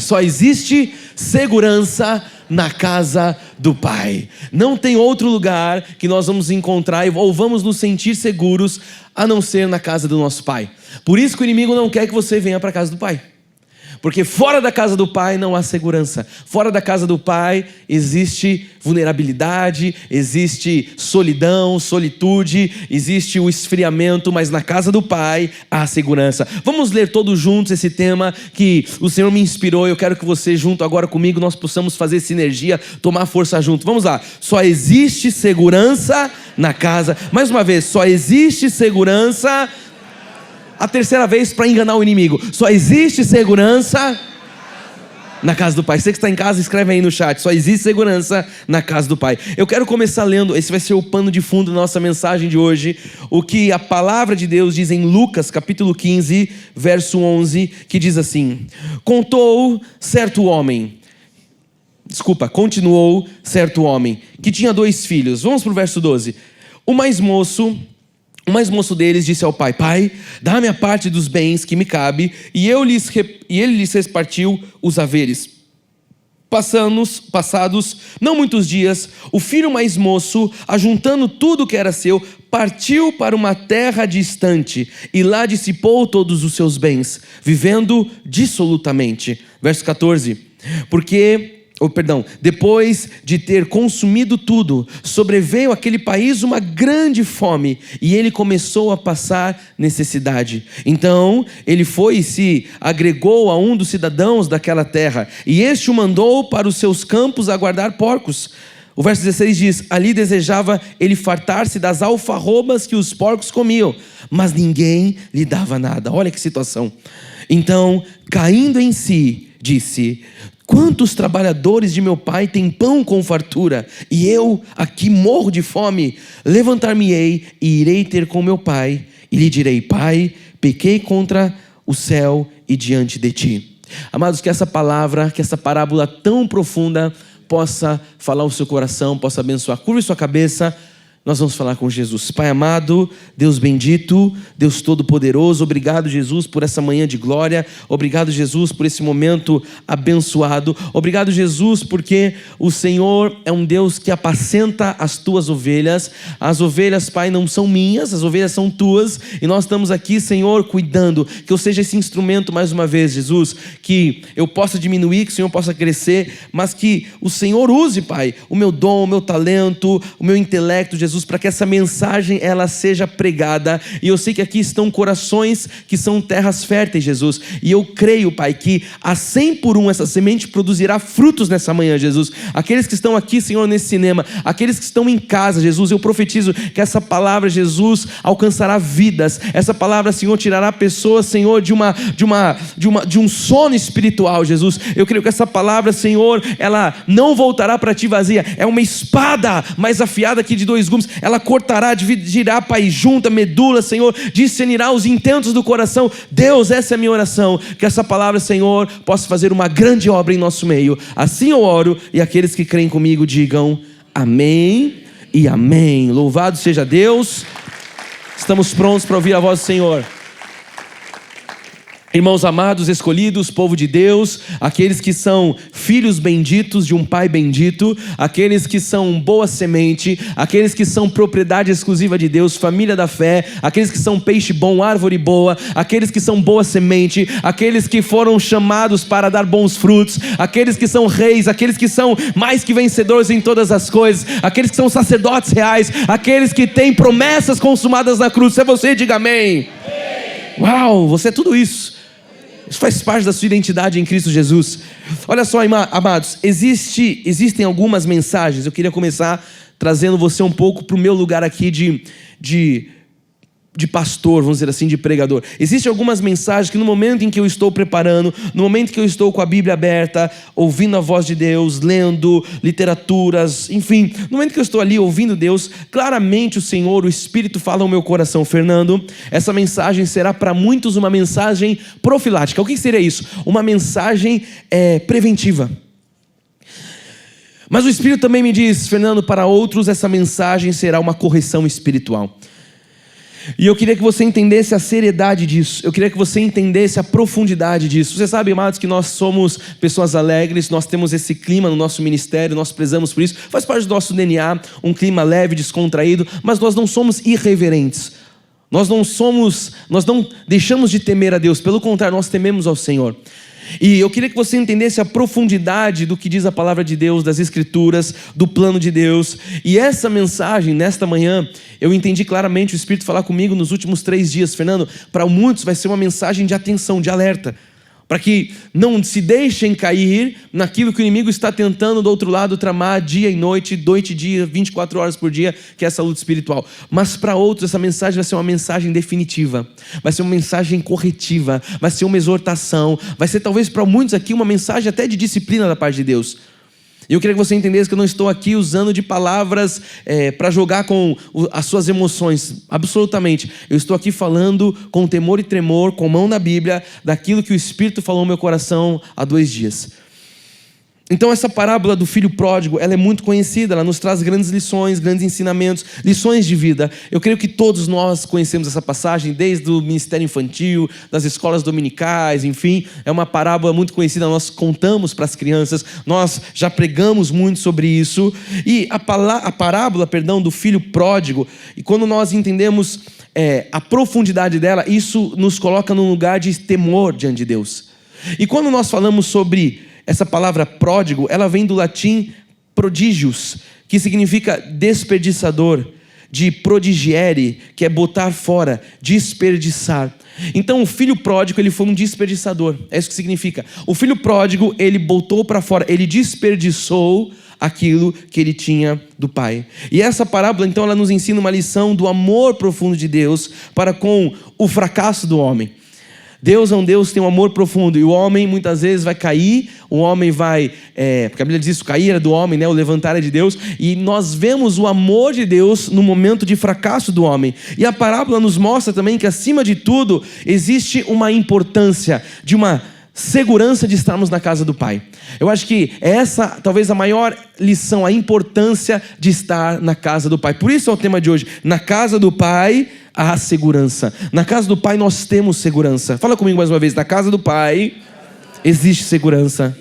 Só existe segurança na casa do Pai. Não tem outro lugar que nós vamos encontrar ou vamos nos sentir seguros a não ser na casa do nosso Pai. Por isso que o inimigo não quer que você venha para a casa do Pai. Porque fora da casa do Pai não há segurança. Fora da casa do Pai existe vulnerabilidade, existe solidão, solitude, existe o esfriamento, mas na casa do Pai há segurança. Vamos ler todos juntos esse tema que o Senhor me inspirou. Eu quero que você junto agora comigo nós possamos fazer sinergia, tomar força junto. Vamos lá. Só existe segurança na casa. Mais uma vez, só existe segurança. A terceira vez para enganar o inimigo. Só existe segurança na casa do Pai. Você que está em casa, escreve aí no chat. Só existe segurança na casa do Pai. Eu quero começar lendo, esse vai ser o pano de fundo da nossa mensagem de hoje. O que a palavra de Deus diz em Lucas capítulo 15, verso 11, que diz assim: continuou certo homem, que tinha 2 filhos. Vamos para o verso 12. O mais moço deles disse ao pai: Pai, dá-me a parte dos bens que me cabe. E ele lhes repartiu os haveres. Passados não muitos dias, o filho mais moço, ajuntando tudo que era seu, partiu para uma terra distante e lá dissipou todos os seus bens, vivendo dissolutamente. Verso 14. Depois de ter consumido tudo, sobreveio àquele país uma grande fome, e ele começou a passar necessidade. Então ele foi e se agregou a um dos cidadãos daquela terra, e este o mandou para os seus campos a guardar porcos. O verso 16 diz: ali desejava ele fartar-se das alfarrobas que os porcos comiam, mas ninguém lhe dava nada. Olha que situação. Então, caindo em si, disse: quantos trabalhadores de meu pai têm pão com fartura, e eu aqui morro de fome? Levantar-me-ei e irei ter com meu pai, e lhe direi: Pai, pequei contra o céu e diante de ti. Amados, que essa palavra, que essa parábola tão profunda possa falar o seu coração, possa abençoar. Curve sua cabeça. Nós vamos falar com Jesus. Pai amado, Deus bendito, Deus todo-poderoso, obrigado, Jesus, por essa manhã de glória. Obrigado, Jesus, por esse momento abençoado. Obrigado, Jesus, porque o Senhor é um Deus que apacenta as tuas ovelhas. As ovelhas, Pai, não são minhas, as ovelhas são tuas, e nós estamos aqui, Senhor, cuidando. Que eu seja esse instrumento mais uma vez, Jesus, que eu possa diminuir, que o Senhor possa crescer, mas que o Senhor use, Pai, o meu dom, o meu talento, o meu intelecto, Jesus, para que essa mensagem ela seja pregada. E eu sei que aqui estão corações que são terras férteis, Jesus, e eu creio, Pai, que a 100 por 1 essa semente produzirá frutos nessa manhã, Jesus. Aqueles que estão aqui, Senhor, nesse cinema, aqueles que estão em casa, Jesus, eu profetizo que essa palavra, Jesus, alcançará vidas. Essa palavra, Senhor, tirará pessoas, Senhor, de um sono espiritual, Jesus. Eu creio que essa palavra, Senhor, ela não voltará para ti vazia. É uma espada mais afiada que de 2 gumes. Ela cortará, dividirá, Pai, junta, medula, Senhor, discernirá os intentos do coração. Deus, essa é a minha oração, que essa palavra, Senhor, possa fazer uma grande obra em nosso meio. Assim eu oro, e aqueles que creem comigo digam amém e amém. Louvado seja Deus. Estamos prontos para ouvir a voz do Senhor. Irmãos amados, escolhidos, povo de Deus, aqueles que são filhos benditos de um pai bendito, aqueles que são boa semente, aqueles que são propriedade exclusiva de Deus, família da fé, aqueles que são peixe bom, árvore boa, aqueles que são boa semente, aqueles que foram chamados para dar bons frutos, aqueles que são reis, aqueles que são mais que vencedores em todas as coisas, aqueles que são sacerdotes reais, aqueles que têm promessas consumadas na cruz. Se é você, diga amém. Uau, você é tudo isso. Isso faz parte da sua identidade em Cristo Jesus. Olha só, amados, existem algumas mensagens. Eu queria começar trazendo você um pouco para o meu lugar aqui de pastor, vamos dizer assim, de pregador. Existem algumas mensagens que no momento em que eu estou preparando, no momento que eu estou com a Bíblia aberta, ouvindo a voz de Deus, lendo literaturas, enfim, no momento que eu estou ali ouvindo Deus, claramente o Senhor, o Espírito fala ao meu coração: Fernando, essa mensagem será para muitos uma mensagem profilática. O que seria isso? Uma mensagem preventiva. Mas o Espírito também me diz: Fernando, para outros essa mensagem será uma correção espiritual. E eu queria que você entendesse a seriedade disso. Eu queria que você entendesse a profundidade disso. Você sabe, amados, que nós somos pessoas alegres, nós temos esse clima no nosso ministério, nós prezamos por isso. Faz parte do nosso DNA, um clima leve, descontraído, mas nós não somos irreverentes. Nós não deixamos de temer a Deus, pelo contrário, nós tememos ao Senhor. E eu queria que você entendesse a profundidade do que diz a palavra de Deus, das Escrituras, do plano de Deus. E essa mensagem, nesta manhã, eu entendi claramente o Espírito falar comigo nos últimos 3 dias. Fernando, para muitos vai ser uma mensagem de atenção, de alerta, para que não se deixem cair naquilo que o inimigo está tentando do outro lado tramar dia e noite e dia, 24 horas por dia, que é essa luta espiritual. Mas para outros essa mensagem vai ser uma mensagem definitiva, vai ser uma mensagem corretiva, vai ser uma exortação, vai ser talvez para muitos aqui uma mensagem até de disciplina da parte de Deus. E eu queria que você entendesse que eu não estou aqui usando de palavras para jogar com as suas emoções, absolutamente. Eu estou aqui falando com temor e tremor, com mão na Bíblia, daquilo que o Espírito falou no meu coração há 2 dias. Então essa parábola do filho pródigo, ela é muito conhecida, ela nos traz grandes lições, grandes ensinamentos, lições de vida. Eu creio que todos nós conhecemos essa passagem, desde o ministério infantil, das escolas dominicais, enfim, é uma parábola muito conhecida, nós contamos para as crianças, nós já pregamos muito sobre isso. E a parábola, do filho pródigo, e quando nós entendemos a profundidade dela, isso nos coloca num lugar de temor diante de Deus. E quando nós falamos sobre essa palavra pródigo, ela vem do latim prodigius, que significa desperdiçador, de prodigiere, que é botar fora, desperdiçar. Então o filho pródigo, ele foi um desperdiçador, é isso que significa. O filho pródigo, ele botou para fora, ele desperdiçou aquilo que ele tinha do pai. E essa parábola, então, ela nos ensina uma lição do amor profundo de Deus para com o fracasso do homem. Deus é um Deus que tem um amor profundo, e o homem muitas vezes vai cair, o homem vai, porque a Bíblia diz isso, cair era do homem, o levantar é de Deus, e nós vemos o amor de Deus no momento de fracasso do homem. E a parábola nos mostra também que, acima de tudo, existe uma importância de uma segurança de estarmos na casa do Pai. Eu acho que essa talvez a maior lição, a importância de estar na casa do Pai. Por isso é o tema de hoje, na casa do Pai há segurança. Na casa do Pai nós temos segurança. Fala comigo mais uma vez, na casa do Pai existe segurança.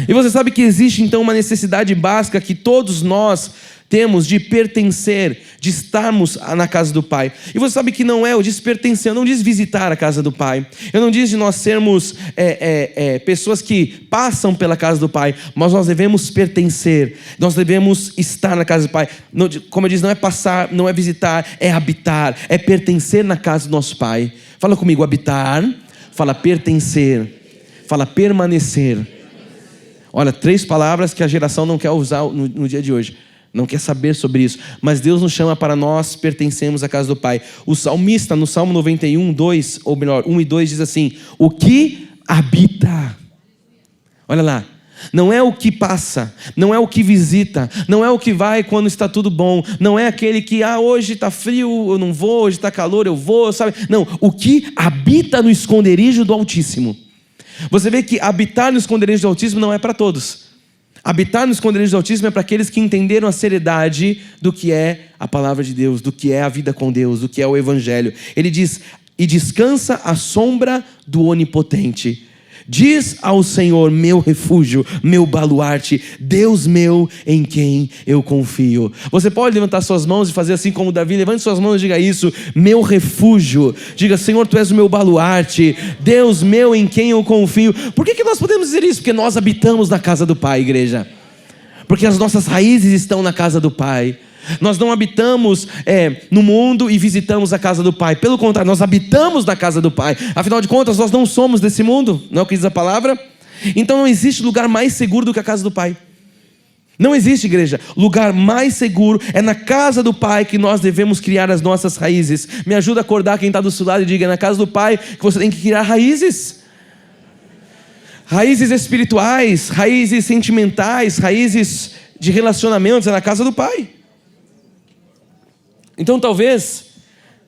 E você sabe que existe então uma necessidade básica que todos nós temos de pertencer, de estarmos na casa do Pai. E você sabe que não é o despertencer, não diz visitar a casa do Pai. Eu não diz de nós sermos pessoas que passam pela casa do Pai, mas nós devemos pertencer, nós devemos estar na casa do Pai. Como eu disse, não é passar, não é visitar, é habitar, é pertencer na casa do nosso Pai. Fala comigo, habitar, fala pertencer, fala permanecer. Olha, 3 palavras que a geração não quer usar no dia de hoje. Não quer saber sobre isso, mas Deus nos chama para nós pertencermos à casa do Pai. O salmista, no Salmo 91, 2, ou melhor, 1 e 2, diz assim: o que habita. Olha lá, não é o que passa, não é o que visita, não é o que vai quando está tudo bom, não é aquele que, hoje está frio, eu não vou, hoje está calor, eu vou, sabe? Não, o que habita no esconderijo do Altíssimo. Você vê que habitar no esconderijo do Altíssimo não é para todos. Habitar no esconderijo do Altíssimo é para aqueles que entenderam a seriedade do que é a palavra de Deus, do que é a vida com Deus, do que é o Evangelho. Ele diz: e descansa à sombra do Onipotente. Diz ao Senhor, meu refúgio, meu baluarte, Deus meu em quem eu confio. Você pode levantar suas mãos e fazer assim como Davi, levante suas mãos e diga isso: meu refúgio. Diga: Senhor, Tu és o meu baluarte, Deus meu em quem eu confio. Por que nós podemos dizer isso? Porque nós habitamos na casa do Pai, igreja. Porque as nossas raízes estão na casa do Pai. Nós não habitamos no mundo e visitamos a casa do Pai. Pelo contrário, nós habitamos na casa do Pai. Afinal de contas, nós não somos desse mundo, não é o que diz a palavra? Então não existe lugar mais seguro do que a casa do Pai. Não existe, igreja. Lugar mais seguro é na casa do Pai que nós devemos criar as nossas raízes. Me ajuda a acordar quem está do seu lado e diga: é na casa do Pai que você tem que criar raízes. Raízes espirituais, raízes sentimentais, raízes de relacionamentos, é na casa do Pai. Então talvez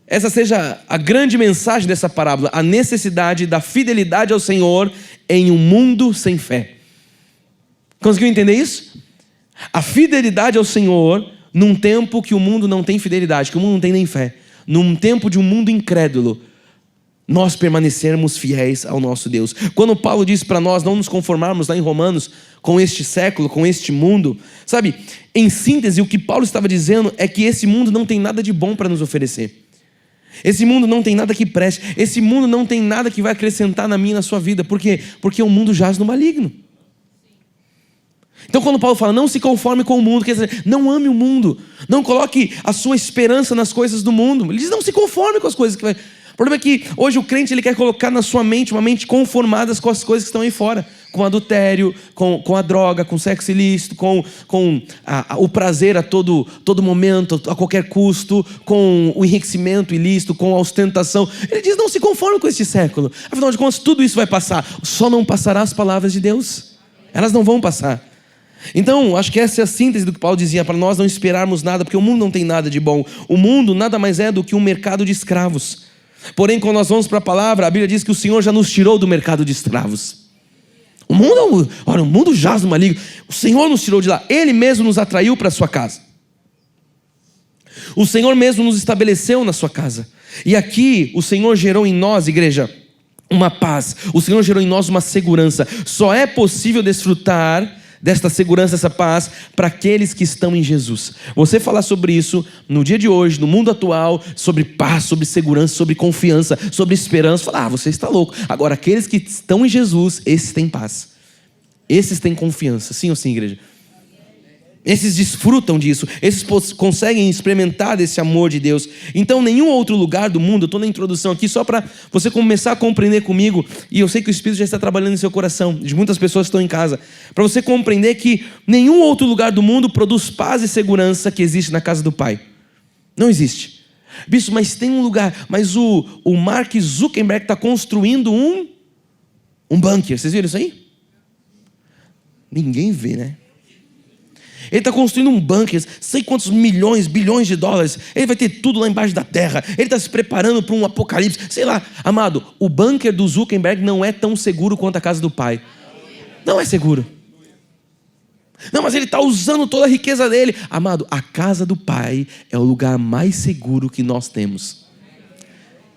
essa seja a grande mensagem dessa parábola: a necessidade da fidelidade ao Senhor em um mundo sem fé. Conseguiu entender isso? A fidelidade ao Senhor num tempo que o mundo não tem fidelidade, que o mundo não tem nem fé. num tempo de um mundo incrédulo, nós permanecermos fiéis ao nosso Deus. Quando Paulo diz para nós não nos conformarmos lá em Romanos com este século, com este mundo, sabe, em síntese, o que Paulo estava dizendo é que esse mundo não tem nada de bom para nos oferecer. Esse mundo não tem nada que preste. Esse mundo não tem nada que vai acrescentar na minha e na sua vida. Por quê? Porque o mundo jaz no maligno. Então quando Paulo fala, não se conforme com o mundo, quer dizer, não ame o mundo, não coloque a sua esperança nas coisas do mundo. Ele diz, não se conforme com as coisas que vai... O problema é que hoje o crente ele quer colocar na sua mente uma mente conformada com as coisas que estão aí fora, com adultério, com a droga, com sexo ilícito, com o prazer a todo momento, a qualquer custo, com o enriquecimento ilícito, com a ostentação. Ele diz, não se conforme com este século. Afinal de contas, tudo isso vai passar. Só não passará as palavras de Deus. Elas não vão passar. Então, acho que essa é a síntese do que Paulo dizia, para nós não esperarmos nada, porque o mundo não tem nada de bom. O mundo nada mais é do que um mercado de escravos. Porém, quando nós vamos para a palavra, a Bíblia diz que o Senhor já nos tirou do mercado de escravos. O mundo jaz no maligno. O Senhor nos tirou de lá. Ele mesmo nos atraiu para a sua casa. O Senhor mesmo nos estabeleceu na sua casa. E aqui o Senhor gerou em nós, igreja, uma paz. O Senhor gerou em nós uma segurança. Só é possível desfrutar desta segurança, essa paz, para aqueles que estão em Jesus. Você falar sobre isso no dia de hoje, no mundo atual, sobre paz, sobre segurança, sobre confiança, sobre esperança, falar, você está louco. Agora, aqueles que estão em Jesus, esses têm paz. Esses têm confiança. Sim ou sim, igreja? Esses desfrutam disso, esses conseguem experimentar desse amor de Deus. Então nenhum outro lugar do mundo, eu estou na introdução aqui só para você começar a compreender comigo, e eu sei que o Espírito já está trabalhando em seu coração, de muitas pessoas que estão em casa, para você compreender que nenhum outro lugar do mundo produz paz e segurança que existe na casa do Pai. Não existe. Bicho, mas tem um lugar, mas o Mark Zuckerberg está construindo um bunker, vocês viram isso aí? Ninguém vê, né? Ele está construindo um bunker, sei quantos milhões, bilhões de dólares. Ele vai ter tudo lá embaixo da terra. Ele está se preparando para um apocalipse. Sei lá, amado, o bunker do Zuckerberg não é tão seguro quanto a casa do Pai. Não é seguro. Não, mas ele está usando toda a riqueza dele. Amado, a casa do Pai é o lugar mais seguro que nós temos.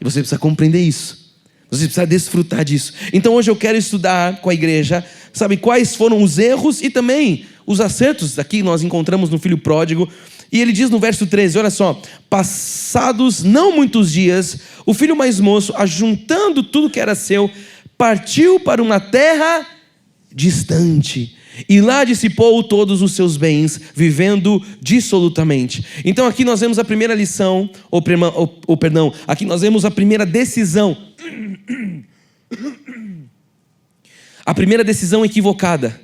E você precisa compreender isso. Você precisa desfrutar disso. Então hoje eu quero estudar com a igreja, sabe, quais foram os erros e também os acertos. Aqui nós encontramos no filho pródigo. E ele diz no verso 13, olha só. Passados não muitos dias, o filho mais moço, ajuntando tudo que era seu, partiu para uma terra distante. E lá dissipou todos os seus bens, vivendo dissolutamente. Então aqui nós vemos a primeira lição, aqui nós vemos a primeira decisão. A primeira decisão equivocada.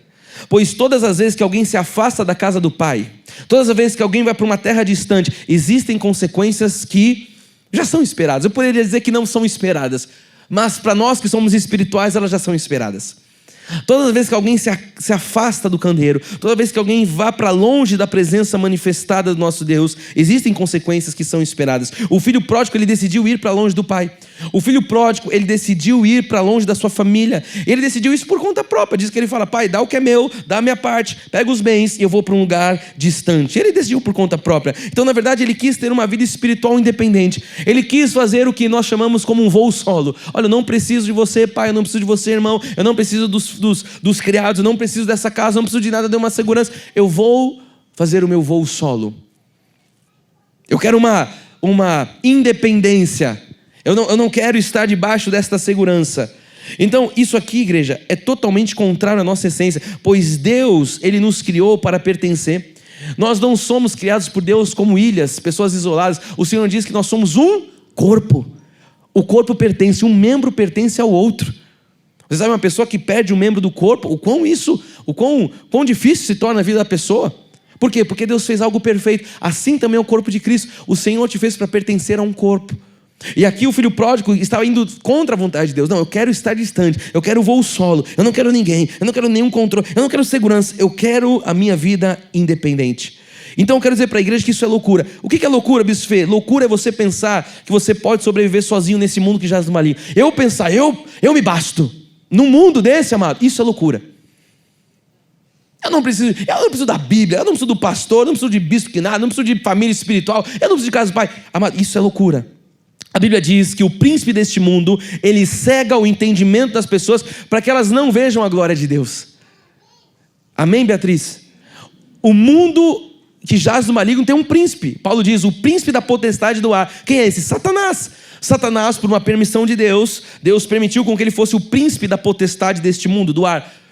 Pois todas as vezes que alguém se afasta da casa do Pai, todas as vezes que alguém vai para uma terra distante, existem consequências que já são esperadas. Eu poderia dizer que não são esperadas, mas para nós que somos espirituais, elas já são esperadas. Todas as vezes que alguém se afasta do candeeiro, toda vez que alguém vá para longe da presença manifestada do nosso Deus, existem consequências que são esperadas. O filho pródigo, ele decidiu ir para longe do pai. O filho pródigo, ele decidiu ir para longe da sua família. Ele decidiu isso por conta própria. Diz que ele fala, pai, dá o que é meu, dá a minha parte, pega os bens e eu vou para um lugar distante. Ele decidiu por conta própria. Então, na verdade, ele quis ter uma vida espiritual independente. Ele quis fazer o que nós chamamos como um voo solo. Olha, eu não preciso de você, pai, eu não preciso de você, irmão, eu não preciso dos criados, eu não preciso dessa casa, eu não preciso de nada, de uma segurança. Eu vou fazer o meu voo solo. Eu quero uma independência. Eu não quero estar debaixo desta segurança. Então, isso aqui, igreja, é totalmente contrário à nossa essência, pois Deus, Ele nos criou para pertencer. Nós não somos criados por Deus como ilhas, pessoas isoladas. O Senhor diz que nós somos um corpo. O corpo pertence, um membro pertence ao outro. Você sabe, uma pessoa que perde um membro do corpo, o quão difícil se torna a vida da pessoa. Por quê? Porque Deus fez algo perfeito. Assim também é o corpo de Cristo. O Senhor te fez para pertencer a um corpo. E aqui o filho pródigo estava indo contra a vontade de Deus. Não, eu quero estar distante, eu quero voo solo, eu não quero ninguém, eu não quero nenhum controle, eu não quero segurança, eu quero a minha vida independente. Então eu quero dizer para a igreja que isso é loucura. O que é loucura, Bispo Fê? Loucura é você pensar que você pode sobreviver sozinho nesse mundo que jaz no maligno. Eu pensar, eu me basto. Num mundo desse, amado, isso é loucura. Eu não preciso da Bíblia, eu não preciso do pastor, eu não preciso de bispo que nada, eu não preciso de família espiritual, eu não preciso de casa do pai. Amado, isso é loucura. A Bíblia diz que o príncipe deste mundo, ele cega o entendimento das pessoas para que elas não vejam a glória de Deus. Amém, Beatriz? O mundo que jaz no maligno tem um príncipe. Paulo diz, o príncipe da potestade do ar. Quem é esse? Satanás. Satanás, por uma permissão de Deus, Deus permitiu com que ele fosse o príncipe da potestade deste mundo, do ar.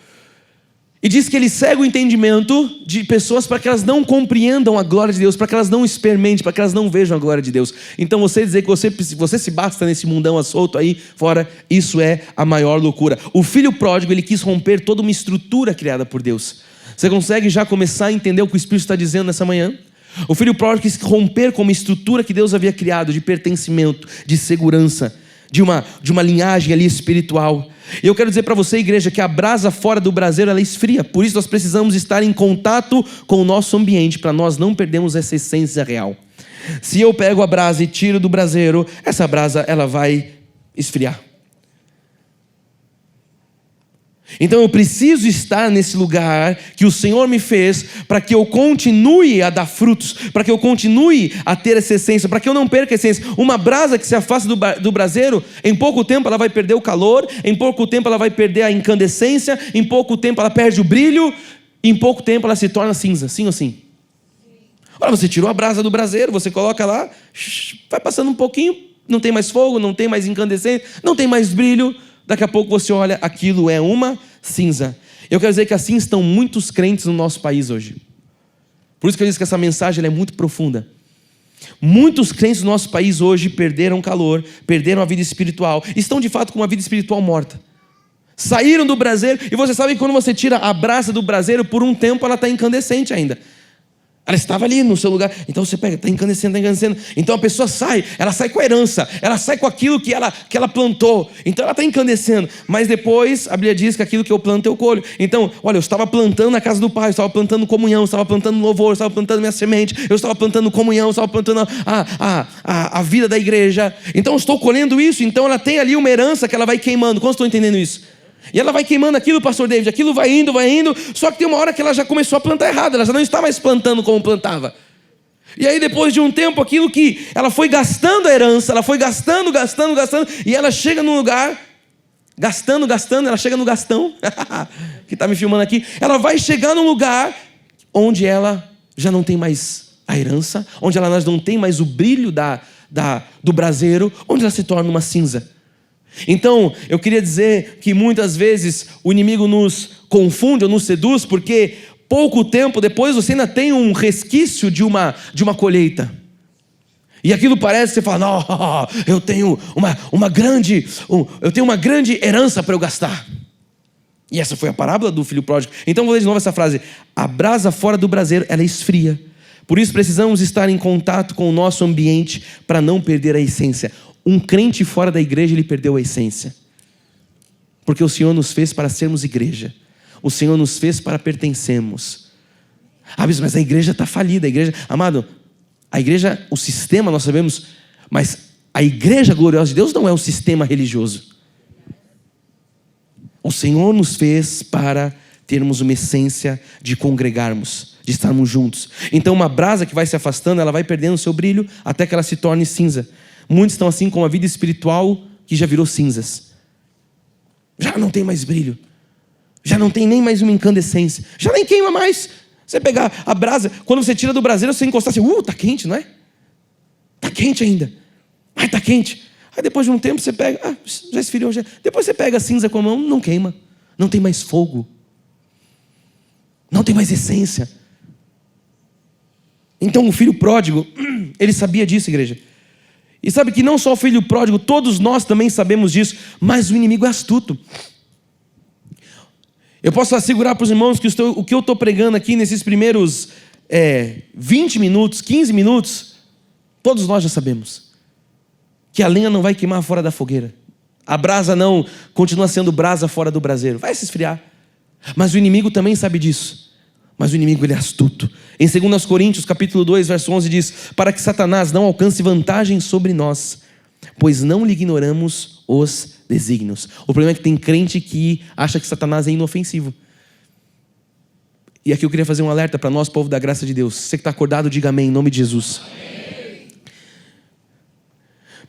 E diz que ele cega o entendimento de pessoas para que elas não compreendam a glória de Deus, para que elas não experimentem, para que elas não vejam a glória de Deus. Então você dizer que você se basta nesse mundão solto aí fora, isso é a maior loucura. O filho pródigo, ele quis romper toda uma estrutura criada por Deus. Você consegue já começar a entender o que o Espírito está dizendo nessa manhã? O filho pródigo quis romper com uma estrutura que Deus havia criado, de pertencimento, de segurança, de uma linhagem ali espiritual. E eu quero dizer para você, igreja, que a brasa fora do braseiro, ela esfria. Por isso nós precisamos estar em contato com o nosso ambiente, para nós não perdermos essa essência real. Se eu pego a brasa e tiro do braseiro, essa brasa ela vai esfriar. Então eu preciso estar nesse lugar que o Senhor me fez para que eu continue a dar frutos, para que eu continue a ter essa essência, para que eu não perca a essência. Uma brasa que se afasta do braseiro, em pouco tempo ela vai perder o calor, em pouco tempo ela vai perder a incandescência, em pouco tempo ela perde o brilho, em pouco tempo ela se torna cinza, sim ou sim? Olha, você tirou a brasa do braseiro, você coloca lá, vai passando um pouquinho, não tem mais fogo, não tem mais incandescência, não tem mais brilho. Daqui a pouco você olha, aquilo é uma cinza. Eu quero dizer que assim estão muitos crentes no nosso país hoje. Por isso que eu disse que essa mensagem ela é muito profunda. Muitos crentes no nosso país hoje perderam calor, perderam a vida espiritual, estão de fato com uma vida espiritual morta. Saíram do braseiro, e você sabe que quando você tira a brasa do braseiro, por um tempo ela está incandescente ainda. Ela estava ali no seu lugar, então você pega, está incandescendo. Então a pessoa sai, ela sai com a herança, ela sai com aquilo que ela plantou, então ela está incandescendo, mas depois a Bíblia diz que aquilo que eu planto eu colho. Então, olha, eu estava plantando na casa do Pai, eu estava plantando comunhão, eu estava plantando louvor, eu estava plantando minha semente, eu estava plantando comunhão, eu estava plantando a vida da igreja, então eu estou colhendo isso, então ela tem ali uma herança que ela vai queimando. Como estou entendendo isso? E ela vai queimando aquilo, pastor David, aquilo vai indo, só que tem uma hora que ela já começou a plantar errado, ela já não está mais plantando como plantava. E aí depois de um tempo, aquilo que ela foi gastando a herança, ela foi gastando, e ela chega num lugar, gastando, ela chega no gastão, que está me filmando aqui, ela vai chegar num lugar onde ela já não tem mais a herança, onde ela não tem mais o brilho do braseiro, onde ela se torna uma cinza. Então, eu queria dizer que muitas vezes o inimigo nos confunde ou nos seduz, porque pouco tempo depois você ainda tem um resquício de uma colheita. E aquilo parece, você fala, não, eu tenho uma grande herança para eu gastar. E essa foi a parábola do filho pródigo. Então vou ler de novo essa frase: a brasa fora do braseiro, ela esfria. Por isso precisamos estar em contato com o nosso ambiente para não perder a essência. Um crente fora da igreja, ele perdeu a essência. Porque o Senhor nos fez para sermos igreja. O Senhor nos fez para pertencermos. Mas a igreja está falida. Amado, a igreja, o sistema nós sabemos, mas a igreja gloriosa de Deus não é um sistema religioso. O Senhor nos fez para termos uma essência de congregarmos, de estarmos juntos. Então uma brasa que vai se afastando, ela vai perdendo o seu brilho até que ela se torne cinza. Muitos estão assim com a vida espiritual que já virou cinzas. Já não tem mais brilho. Já não tem nem mais uma incandescência. Já nem queima mais. Você pegar a brasa, quando você tira do braseiro, você encostar assim, tá quente, não é? Tá quente ainda. Ai, tá quente. Aí depois de um tempo você pega, já esfriou. Depois você pega a cinza com a mão, não queima. Não tem mais fogo. Não tem mais essência. Então o filho pródigo, ele sabia disso, igreja. E sabe que não só o filho pródigo, todos nós também sabemos disso, mas o inimigo é astuto. Eu posso assegurar para os irmãos que o que eu estou pregando aqui nesses primeiros 20 minutos, 15 minutos, todos nós já sabemos que a lenha não vai queimar fora da fogueira. A brasa não continua sendo brasa fora do braseiro, vai se esfriar. Mas o inimigo também sabe disso. Mas o inimigo, ele é astuto. Em 2 Coríntios, capítulo 2, verso 11 diz: para que Satanás não alcance vantagem sobre nós, pois não lhe ignoramos os desígnios. O problema é que tem crente que acha que Satanás é inofensivo. E aqui eu queria fazer um alerta para nós, povo da graça de Deus. Você que está acordado, diga amém, em nome de Jesus.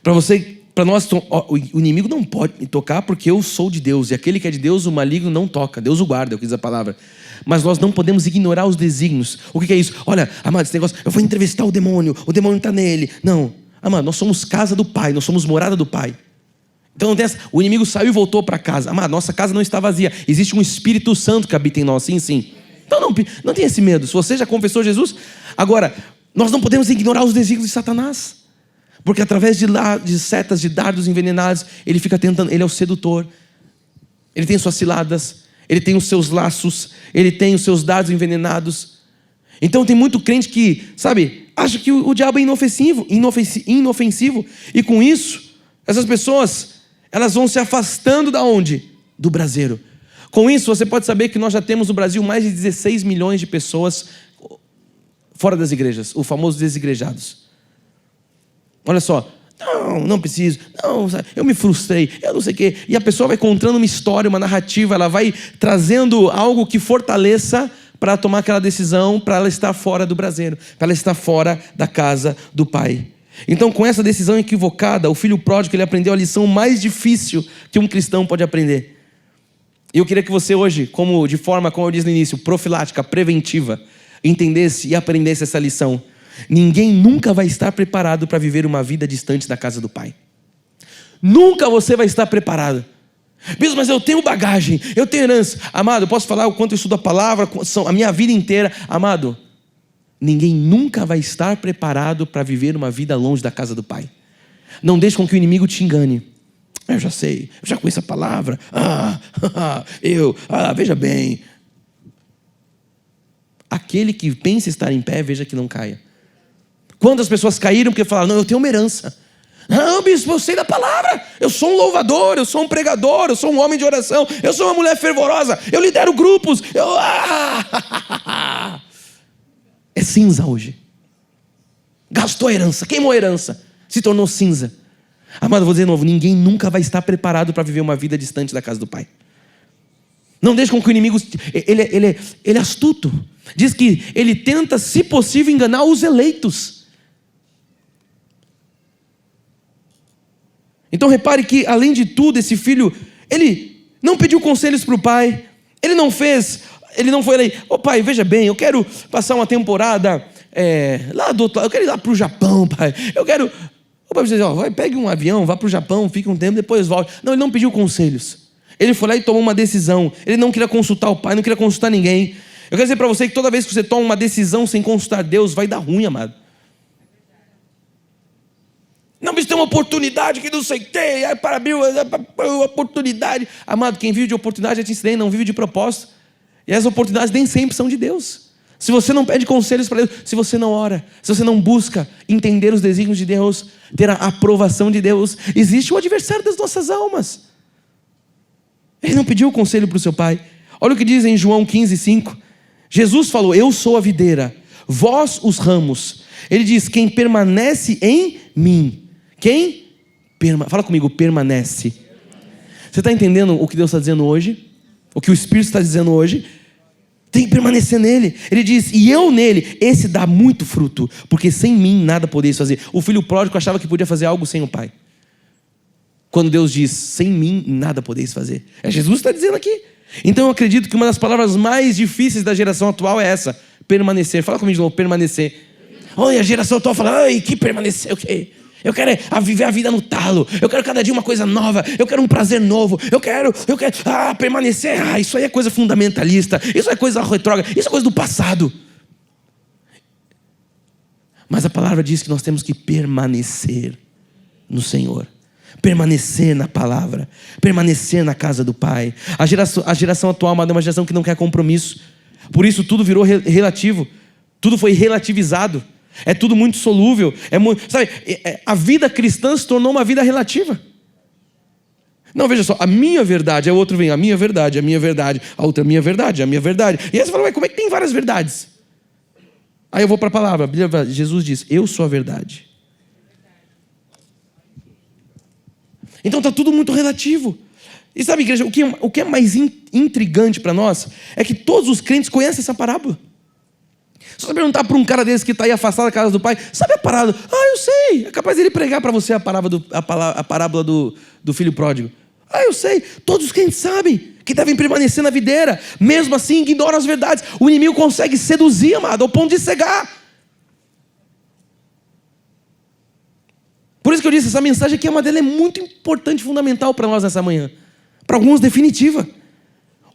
Para nós, o inimigo não pode me tocar porque eu sou de Deus. E aquele que é de Deus, o maligno não toca. Deus o guarda, é o que diz a palavra. Mas nós não podemos ignorar os desígnios. O que é isso? Olha, amado, esse negócio, eu vou entrevistar o demônio está nele. Não, amado, nós somos casa do Pai, nós somos morada do Pai. Então não tem essa, o inimigo saiu e voltou para casa. Amado, nossa casa não está vazia. Existe um Espírito Santo que habita em nós, sim. Então não tenha esse medo. Se você já confessou Jesus, agora, nós não podemos ignorar os desígnios de Satanás. Porque através de setas, de dardos envenenados, ele fica tentando, ele é o sedutor. Ele tem suas ciladas, ele tem os seus laços, ele tem os seus dardos envenenados. Então tem muito crente que, sabe, acha que o diabo é inofensivo. E com isso, essas pessoas, elas vão se afastando da onde? Do braseiro. Com isso, você pode saber que nós já temos no Brasil mais de 16 milhões de pessoas fora das igrejas, o famoso desigrejados. Olha só, não preciso, eu me frustrei, eu não sei o quê. E a pessoa vai contando uma história, uma narrativa, ela vai trazendo algo que fortaleça para tomar aquela decisão, para ela estar fora do braseiro, para ela estar fora da casa do Pai. Então, com essa decisão equivocada, o filho pródigo, ele aprendeu a lição mais difícil que um cristão pode aprender. E eu queria que você hoje, de forma, como eu disse no início, profilática, preventiva, entendesse e aprendesse essa lição. Ninguém nunca vai estar preparado para viver uma vida distante da casa do Pai. Nunca você vai estar preparado. Bispo, mas eu tenho bagagem, eu tenho herança. Amado, eu posso falar o quanto eu estudo a palavra, a minha vida inteira. Amado, ninguém nunca vai estar preparado para viver uma vida longe da casa do Pai. Não deixe com que o inimigo te engane. Eu já sei, eu já conheço a palavra. Veja bem. Aquele que pensa estar em pé, veja que não caia. Quantas pessoas caíram porque falaram, não, eu tenho uma herança. Não, bispo, eu sei da palavra. Eu sou um louvador, eu sou um pregador, eu sou um homem de oração, eu sou uma mulher fervorosa, eu lidero grupos. É cinza hoje. Gastou a herança, queimou a herança, se tornou cinza. Amado, vou dizer de novo, ninguém nunca vai estar preparado para viver uma vida distante da casa do Pai. Não deixe com que o inimigo, ele é astuto. Diz que ele tenta, se possível, enganar os eleitos. Então repare que, além de tudo, esse filho, ele não pediu conselhos para o pai. Ele não foi ali, pai, veja bem, eu quero passar uma temporada lá do outro lado, eu quero ir lá para o Japão, pai. Eu quero, o pai dizer, pegue um avião, vá para o Japão, fique um tempo, depois volte. Não, ele não pediu conselhos. Ele foi lá e tomou uma decisão. Ele não queria consultar o pai, não queria consultar ninguém. Eu quero dizer para você que toda vez que você toma uma decisão sem consultar Deus, vai dar ruim, amado. Não, mas tem uma oportunidade que não sei o quê, para abrir uma oportunidade. Amado, quem vive de oportunidade, já te ensinei, não vive de propósito. E as oportunidades nem sempre são de Deus. Se você não pede conselhos para Deus, se você não ora, se você não busca entender os desígnios de Deus, ter a aprovação de Deus, existe o adversário das nossas almas. Ele não pediu conselho para o seu pai. Olha o que diz em João 15:5. Jesus falou, eu sou a videira, vós os ramos. Ele diz, quem permanece em mim. Fala comigo, permanece. Você está entendendo o que Deus está dizendo hoje? O que o Espírito está dizendo hoje? Tem que permanecer nele. Ele diz, e eu nele, esse dá muito fruto, porque sem mim nada podeis fazer. O filho pródigo achava que podia fazer algo sem o pai. Quando Deus diz, sem mim nada podeis fazer. Jesus está dizendo aqui. Então eu acredito que uma das palavras mais difíceis da geração atual é essa, permanecer. Fala comigo de novo, permanecer. Olha, a geração atual fala, que permanecer, o quê? Eu quero viver a vida no talo. Eu quero cada dia uma coisa nova. Eu quero um prazer novo. Eu quero permanecer. Isso aí é coisa fundamentalista. Isso é coisa retrógrada. Isso é coisa do passado. Mas a palavra diz que nós temos que permanecer no Senhor. Permanecer na palavra. Permanecer na casa do Pai. A geração atual é uma geração que não quer compromisso. Por isso tudo virou relativo. Tudo foi relativizado. É tudo muito solúvel. A vida cristã se tornou uma vida relativa. Não, veja só, a minha verdade, aí o outro vem, a minha verdade, a outra, a minha verdade. E aí você fala, como é que tem várias verdades? Aí eu vou para a palavra, Jesus diz, eu sou a verdade. Então está tudo muito relativo. E sabe, igreja, o que é mais intrigante para nós é que todos os crentes conhecem essa parábola. Se você perguntar para um cara desse que está aí afastado da casa do pai, sabe a parábola? Eu sei. É capaz dele pregar para você a parábola do filho pródigo. Eu sei. Todos os crentes sabem que devem permanecer na videira. Mesmo assim, ignoram as verdades. O inimigo consegue seduzir, amado, ao ponto de cegar. Por isso que eu disse, essa mensagem aqui, ela é muito importante, fundamental para nós nessa manhã. Para alguns, definitiva.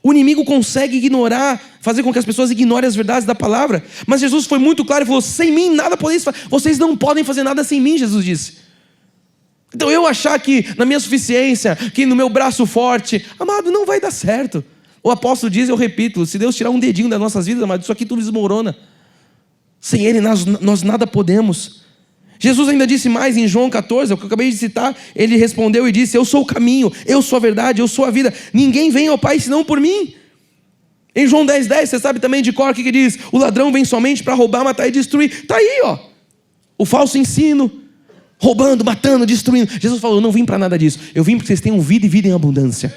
O inimigo consegue ignorar, fazer com que as pessoas ignorem as verdades da palavra. Mas Jesus foi muito claro e falou: sem mim nada podeis fazer. Vocês não podem fazer nada sem mim, Jesus disse. Então eu achar que na minha suficiência, que no meu braço forte, amado, não vai dar certo. O apóstolo diz, eu repito, se Deus tirar um dedinho das nossas vidas, amado, isso aqui tudo desmorona. Sem Ele nós nada podemos. Jesus ainda disse mais em João 14, o que eu acabei de citar. Ele respondeu e disse: eu sou o caminho, eu sou a verdade, eu sou a vida. Ninguém vem ao Pai senão por mim. Em João 10:10, você sabe também de cor o que diz: o ladrão vem somente para roubar, matar e destruir. Está aí, ó, o falso ensino, roubando, matando, destruindo. Jesus falou: eu não vim para nada disso, eu vim porque vocês tenham vida e vida em abundância.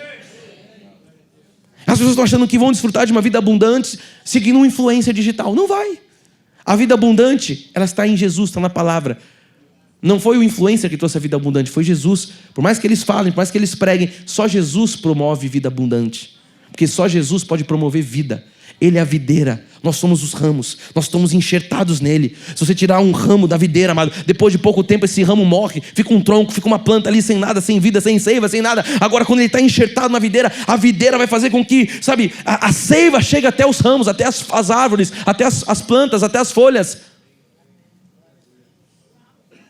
As pessoas estão achando que vão desfrutar de uma vida abundante seguindo uma influência digital. Não vai. A vida abundante, ela está em Jesus, está na palavra. Não foi o influencer que trouxe a vida abundante, foi Jesus. Por mais que eles falem, por mais que eles preguem, só Jesus promove vida abundante. Porque só Jesus pode promover vida. Ele é a videira, nós somos os ramos, nós estamos enxertados nele. Se você tirar um ramo da videira, amado, depois de pouco tempo esse ramo morre, fica um tronco, fica uma planta ali sem nada, sem vida, sem seiva, sem nada. Agora quando ele está enxertado na videira, a videira vai fazer com que, sabe, a seiva chegue até os ramos, até as árvores, até as plantas, até as folhas.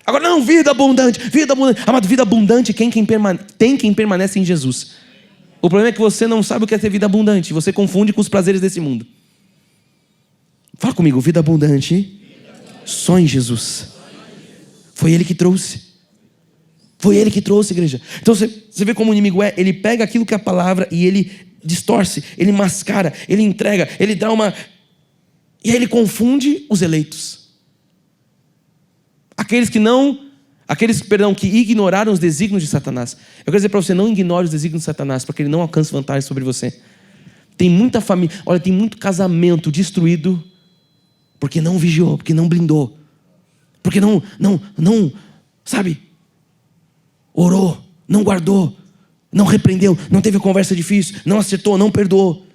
Agora não, vida abundante, amado, vida abundante tem quem permanece em Jesus. O problema é que você não sabe o que é ter vida abundante. Você confunde com os prazeres desse mundo. Fala comigo, vida abundante só em Jesus. Foi Ele que trouxe. Foi Ele que trouxe, igreja. Então você vê como o inimigo é. Ele pega aquilo que é a palavra e ele distorce, ele mascara, ele entrega, ele dá uma... E aí ele confunde os eleitos. Aqueles que ignoraram os desígnios de Satanás. Eu quero dizer para você, não ignore os desígnios de Satanás, para que ele não alcance vantagem sobre você. Tem muita família, olha, tem muito casamento destruído, porque não vigiou, porque não blindou, porque não, sabe, orou, não guardou, não repreendeu, não teve conversa difícil, não acertou, não perdoou.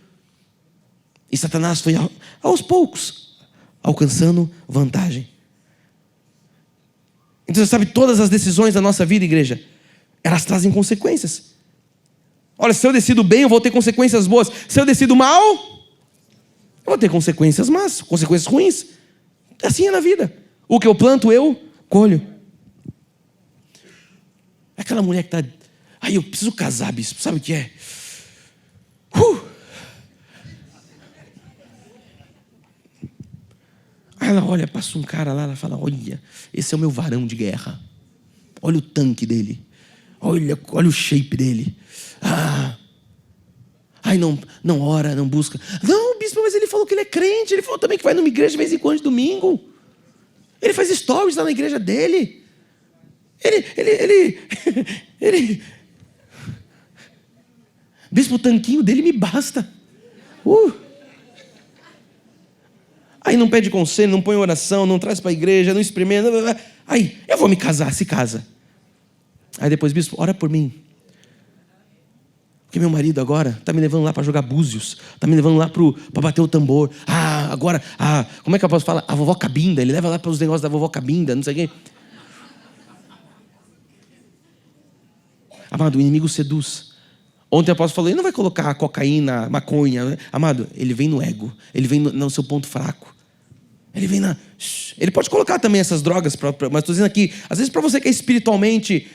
E Satanás foi aos poucos alcançando vantagem. Então você sabe, todas as decisões da nossa vida, igreja, elas trazem consequências. Olha, se eu decido bem, eu vou ter consequências boas. Se eu decido mal, eu vou ter consequências más, consequências ruins. Assim é na vida. O que eu planto, eu colho. Aquela mulher que está... eu preciso casar, bispo. Sabe o que é? Aí ela olha, passa um cara lá, ela fala: olha, esse é o meu varão de guerra. Olha o tanque dele. Olha o shape dele. Não ora, não busca. Não, bispo, mas ele falou que ele é crente. Ele falou também que vai numa igreja de vez em quando de domingo. Ele faz stories lá na igreja dele. Ele... Bispo, o tanquinho dele me basta. Aí não pede conselho, não põe oração, não traz para a igreja, não experimenta. Aí, eu vou me casar, se casa. Aí depois, bispo, ora por mim. Porque meu marido agora está me levando lá para jogar búzios. Está me levando lá para bater o tambor. Agora, como é que eu posso falar? A vovó Cabinda, ele leva lá para os negócios da vovó Cabinda, não sei o quê. Amado, o inimigo seduz. Ontem o apóstolo falou, ele não vai colocar cocaína, maconha. Amado, ele vem no ego. Ele vem no seu ponto fraco. Ele vem Ele pode colocar também essas drogas, mas estou dizendo aqui, às vezes para você que é espiritualmente,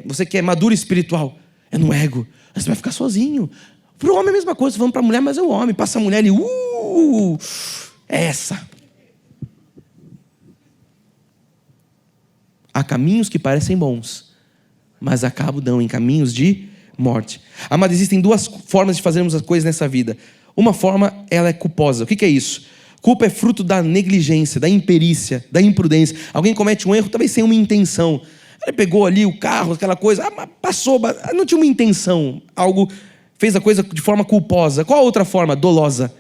você que é maduro espiritual, é no ego. Você vai ficar sozinho. Para o homem é a mesma coisa, vamos para a mulher, mas é o homem. Passa a mulher e é essa. Há caminhos que parecem bons, mas acabam em caminhos de morte. Amado, existem duas formas de fazermos as coisas nessa vida. Uma forma, ela é culposa. O que é isso? Culpa é fruto da negligência, da imperícia, da imprudência. Alguém comete um erro, talvez sem uma intenção. Ele pegou ali o carro, aquela coisa, passou, não tinha uma intenção, fez a coisa de forma culposa. Qual a outra forma? Dolosa.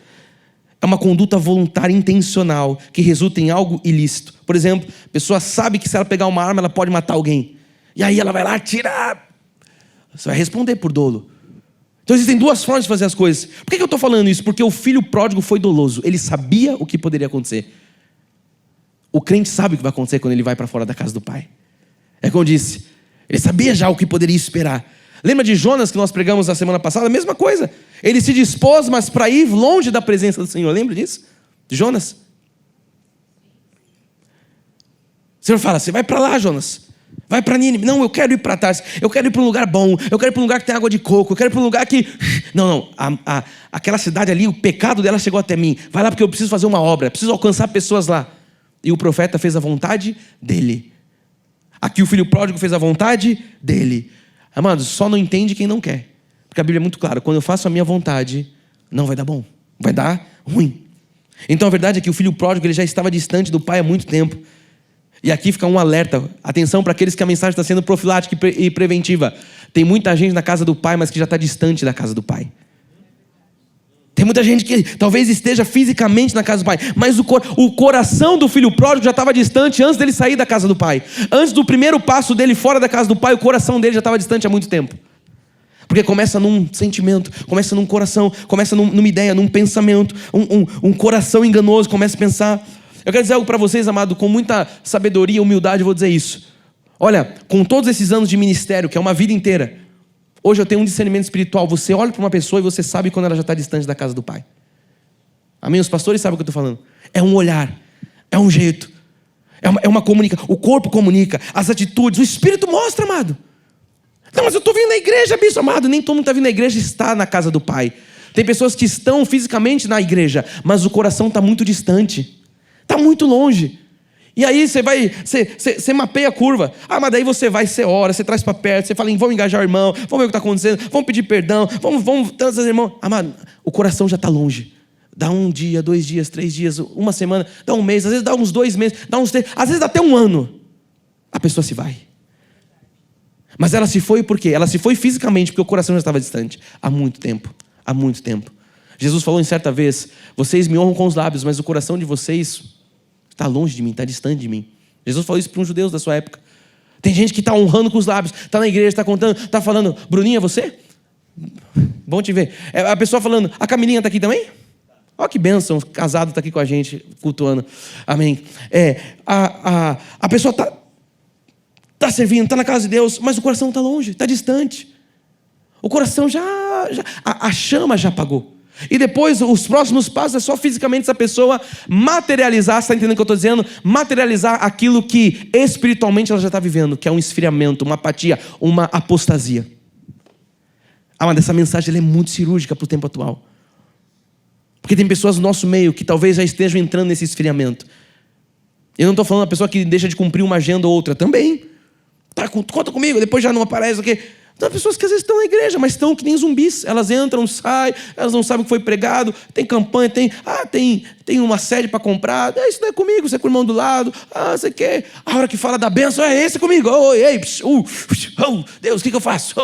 É uma conduta voluntária intencional que resulta em algo ilícito. Por exemplo, a pessoa sabe que se ela pegar uma arma, ela pode matar alguém. E aí ela vai lá, atirar. Você vai responder por dolo. Então existem duas formas de fazer as coisas. Por que eu estou falando isso? Porque o filho pródigo foi doloso. Ele sabia o que poderia acontecer. O crente sabe o que vai acontecer quando ele vai para fora da casa do pai. É como eu disse. Ele sabia já o que poderia esperar. Lembra de Jonas que nós pregamos na semana passada? A mesma coisa. Ele se dispôs, mas para ir longe da presença do Senhor. Lembra disso? De Jonas? O Senhor fala, você vai para lá, Jonas. Vai para Nínive. Não, eu quero ir para Tarsis. Eu quero ir para um lugar bom. Eu quero ir para um lugar que tem água de coco. Eu quero ir para um lugar que... Não. Aquela cidade ali, o pecado dela chegou até mim. Vai lá porque eu preciso fazer uma obra. Preciso alcançar pessoas lá. E o profeta fez a vontade dele. Aqui o filho pródigo fez a vontade dele. Amados, só não entende quem não quer. Porque a Bíblia é muito clara. Quando eu faço a minha vontade, não vai dar bom. Vai dar ruim. Então a verdade é que o filho pródigo ele já estava distante do pai há muito tempo. E aqui fica um alerta. Atenção para aqueles que a mensagem está sendo profilática e preventiva. Tem muita gente na casa do pai, mas que já está distante da casa do pai. Tem muita gente que talvez esteja fisicamente na casa do pai, mas o coração do filho pródigo já estava distante antes dele sair da casa do pai. Antes do primeiro passo dele fora da casa do pai, o coração dele já estava distante há muito tempo. Porque começa num sentimento, começa num coração, começa numa ideia, num pensamento, um coração enganoso, começa a pensar. Eu quero dizer algo para vocês, amado, com muita sabedoria e humildade eu vou dizer isso. Olha, com todos esses anos de ministério, que é uma vida inteira, hoje eu tenho um discernimento espiritual. Você olha para uma pessoa e você sabe quando ela já está distante da casa do pai. Amém? Os pastores sabem o que eu estou falando. É um olhar, é um jeito, é uma comunicação. O corpo comunica, as atitudes, o Espírito mostra, amado. Não, mas eu estou vindo na igreja, bispo, amado. Nem todo mundo está vindo na igreja e está na casa do pai. Tem pessoas que estão fisicamente na igreja, mas o coração está muito distante. Está muito longe. E aí você mapeia a curva. Mas daí você vai, você ora, você traz para perto, você fala, vamos engajar o irmão, vamos ver o que está acontecendo, vamos pedir perdão, vamos trazer o irmão. Amado, o coração já está longe. Dá 1 dia, 2 dias, 3 dias, 1 semana, dá 1 mês, às vezes dá uns 2 meses, dá uns 3, às vezes dá até 1 ano. A pessoa se vai. Mas ela se foi por quê? Ela se foi fisicamente porque o coração já estava distante. Há muito tempo. Há muito tempo. Jesus falou em certa vez, vocês me honram com os lábios, mas o coração de vocês está longe de mim, está distante de mim. Jesus falou isso para uns judeus da sua época. Tem gente que está honrando com os lábios, está na igreja, está contando, está falando, Bruninha, você? Bom te ver. A pessoa falando, a Camilinha está aqui também? Olha que bênção, casado está aqui com a gente, cultuando. Amém. A pessoa está servindo, está na casa de Deus, mas o coração está longe, está distante. O coração a chama já apagou. E depois, os próximos passos é só fisicamente essa pessoa materializar, você está entendendo o que eu estou dizendo? Materializar aquilo que espiritualmente ela já está vivendo, que é um esfriamento, uma apatia, uma apostasia. Mas essa mensagem ela é muito cirúrgica para o tempo atual. Porque tem pessoas no nosso meio que talvez já estejam entrando nesse esfriamento. Eu não estou falando da pessoa que deixa de cumprir uma agenda ou outra, também. Conta comigo, depois já não aparece aqui. Tem pessoas que às vezes estão na igreja, mas estão que nem zumbis. Elas entram, saem, elas não sabem o que foi pregado. Tem campanha, tem uma sede para comprar. Isso não é comigo, isso é com o irmão do lado. Você quer? A hora que fala da bênção, esse é comigo. Deus, o que eu faço?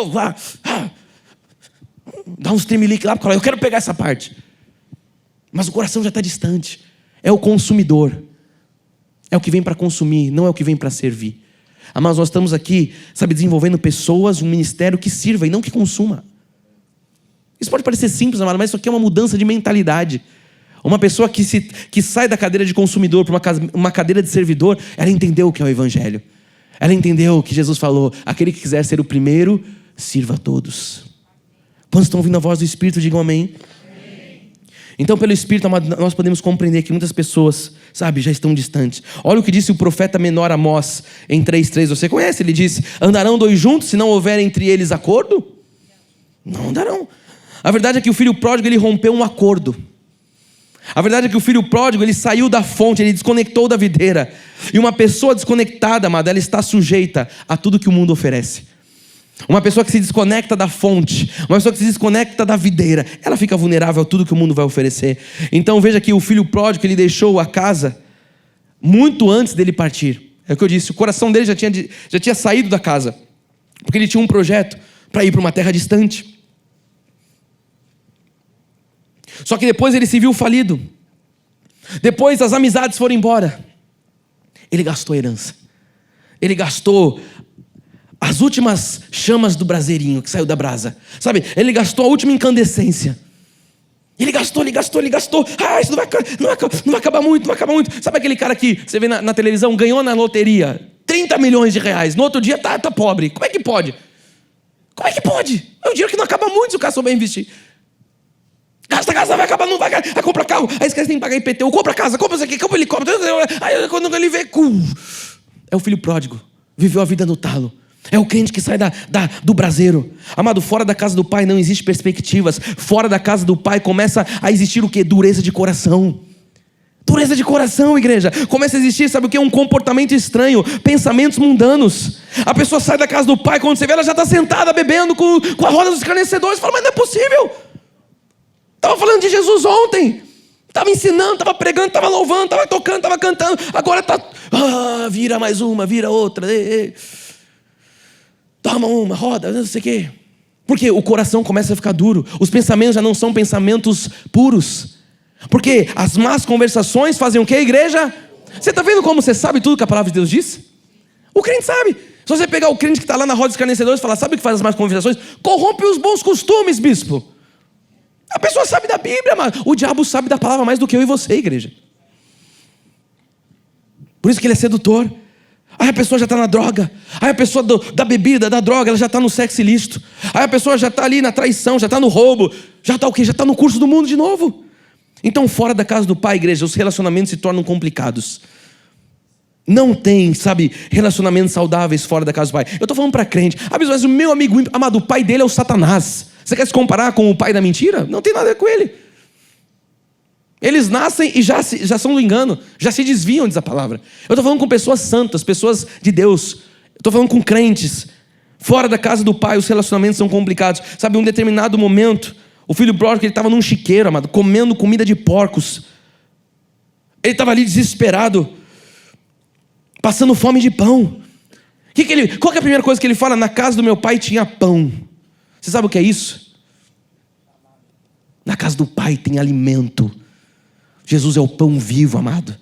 Dá uns tremelique lá, porque eu quero pegar essa parte. Mas o coração já está distante. É o consumidor. É o que vem para consumir, não é o que vem para servir. Mas nós estamos aqui, desenvolvendo pessoas, um ministério que sirva e não que consuma. Isso pode parecer simples, amado, mas isso aqui é uma mudança de mentalidade. Uma pessoa que sai da cadeira de consumidor para uma cadeira de servidor, ela entendeu o que é o evangelho. Ela entendeu o que Jesus falou. Aquele que quiser ser o primeiro, sirva a todos. Quantos estão ouvindo a voz do Espírito, digam amém. Então, pelo Espírito, nós podemos compreender que muitas pessoas, já estão distantes. Olha o que disse o profeta menor Amós em 3:3. Você conhece? Ele disse, andarão 2 juntos se não houver entre eles acordo? Não andarão. A verdade é que o filho pródigo, ele rompeu um acordo. A verdade é que o filho pródigo, ele saiu da fonte, ele desconectou da videira. E uma pessoa desconectada, amada, ela está sujeita a tudo que o mundo oferece. Uma pessoa que se desconecta da fonte, uma pessoa que se desconecta da videira, ela fica vulnerável a tudo que o mundo vai oferecer. Então veja que o filho pródigo, ele deixou a casa muito antes dele partir. É o que eu disse, o coração dele já tinha saído da casa, porque ele tinha um projeto para ir para uma terra distante. Só que depois ele se viu falido. Depois as amizades foram embora. Ele gastou a herança. Ele gastou as últimas chamas do braseirinho que saiu da brasa. Sabe? Ele gastou a última incandescência. Ele gastou. Isso não vai acabar muito, Sabe aquele cara que você vê na televisão, ganhou na loteria 30 milhões de reais. No outro dia tá pobre. Como é que pode? É um dinheiro que não acaba muito se o cara souber investir. Gasta, vai acabar, não vai compra carro. Aí esquece de pagar IPTU, compra casa, compra isso aqui, compra helicóptero. Aí quando ele vê, é o filho pródigo. Viveu a vida no talo. É o crente que sai do braseiro. Amado, fora da casa do pai não existe perspectivas. Fora da casa do pai começa a existir o quê? Dureza de coração. Dureza de coração, igreja. Começa a existir, sabe o que? Um comportamento estranho. Pensamentos mundanos. A pessoa sai da casa do pai, quando você vê, ela já está sentada bebendo com a roda dos escarnecedores. Fala, mas não é possível. Estava falando de Jesus ontem. Estava ensinando, estava pregando, estava louvando, estava tocando, estava cantando. Agora está... vira mais uma, vira outra. Toma uma, roda, não sei o quê. Porque o coração começa a ficar duro. Os pensamentos já não são pensamentos puros. Porque as más conversações fazem o quê, igreja? Você está vendo como você sabe tudo que a palavra de Deus diz? O crente sabe. Se você pegar o crente que está lá na roda dos escarnecedores e falar, sabe o que faz as más conversações? Corrompe os bons costumes, bispo. A pessoa sabe da Bíblia, mas o diabo sabe da palavra mais do que eu e você, igreja. Por isso que ele é sedutor. Aí a pessoa já está na droga. Aí a pessoa da bebida, da droga, ela já está no sexo ilícito. Aí a pessoa já está ali na traição, já está no roubo. Já está o quê? Já está no curso do mundo de novo. Então, fora da casa do pai, igreja, os relacionamentos se tornam complicados. Não tem, sabe, relacionamentos saudáveis fora da casa do pai. Eu estou falando para crente. Mas o meu amigo, amado, o pai dele é o Satanás. Você quer se comparar com o pai da mentira? Não tem nada a ver com ele. Eles nascem e já são do engano. Já se desviam, diz a palavra. Eu estou falando com pessoas santas, pessoas de Deus. Eu estou falando com crentes. Fora da casa do pai, os relacionamentos são complicados. Sabe, em um determinado momento, o filho pródigo, ele estava num chiqueiro, amado, comendo comida de porcos. Ele estava ali desesperado, passando fome de pão. Qual que é a primeira coisa que ele fala? Na casa do meu pai tinha pão. Você sabe o que é isso? Na casa do pai tem alimento. Jesus é o pão vivo, amado.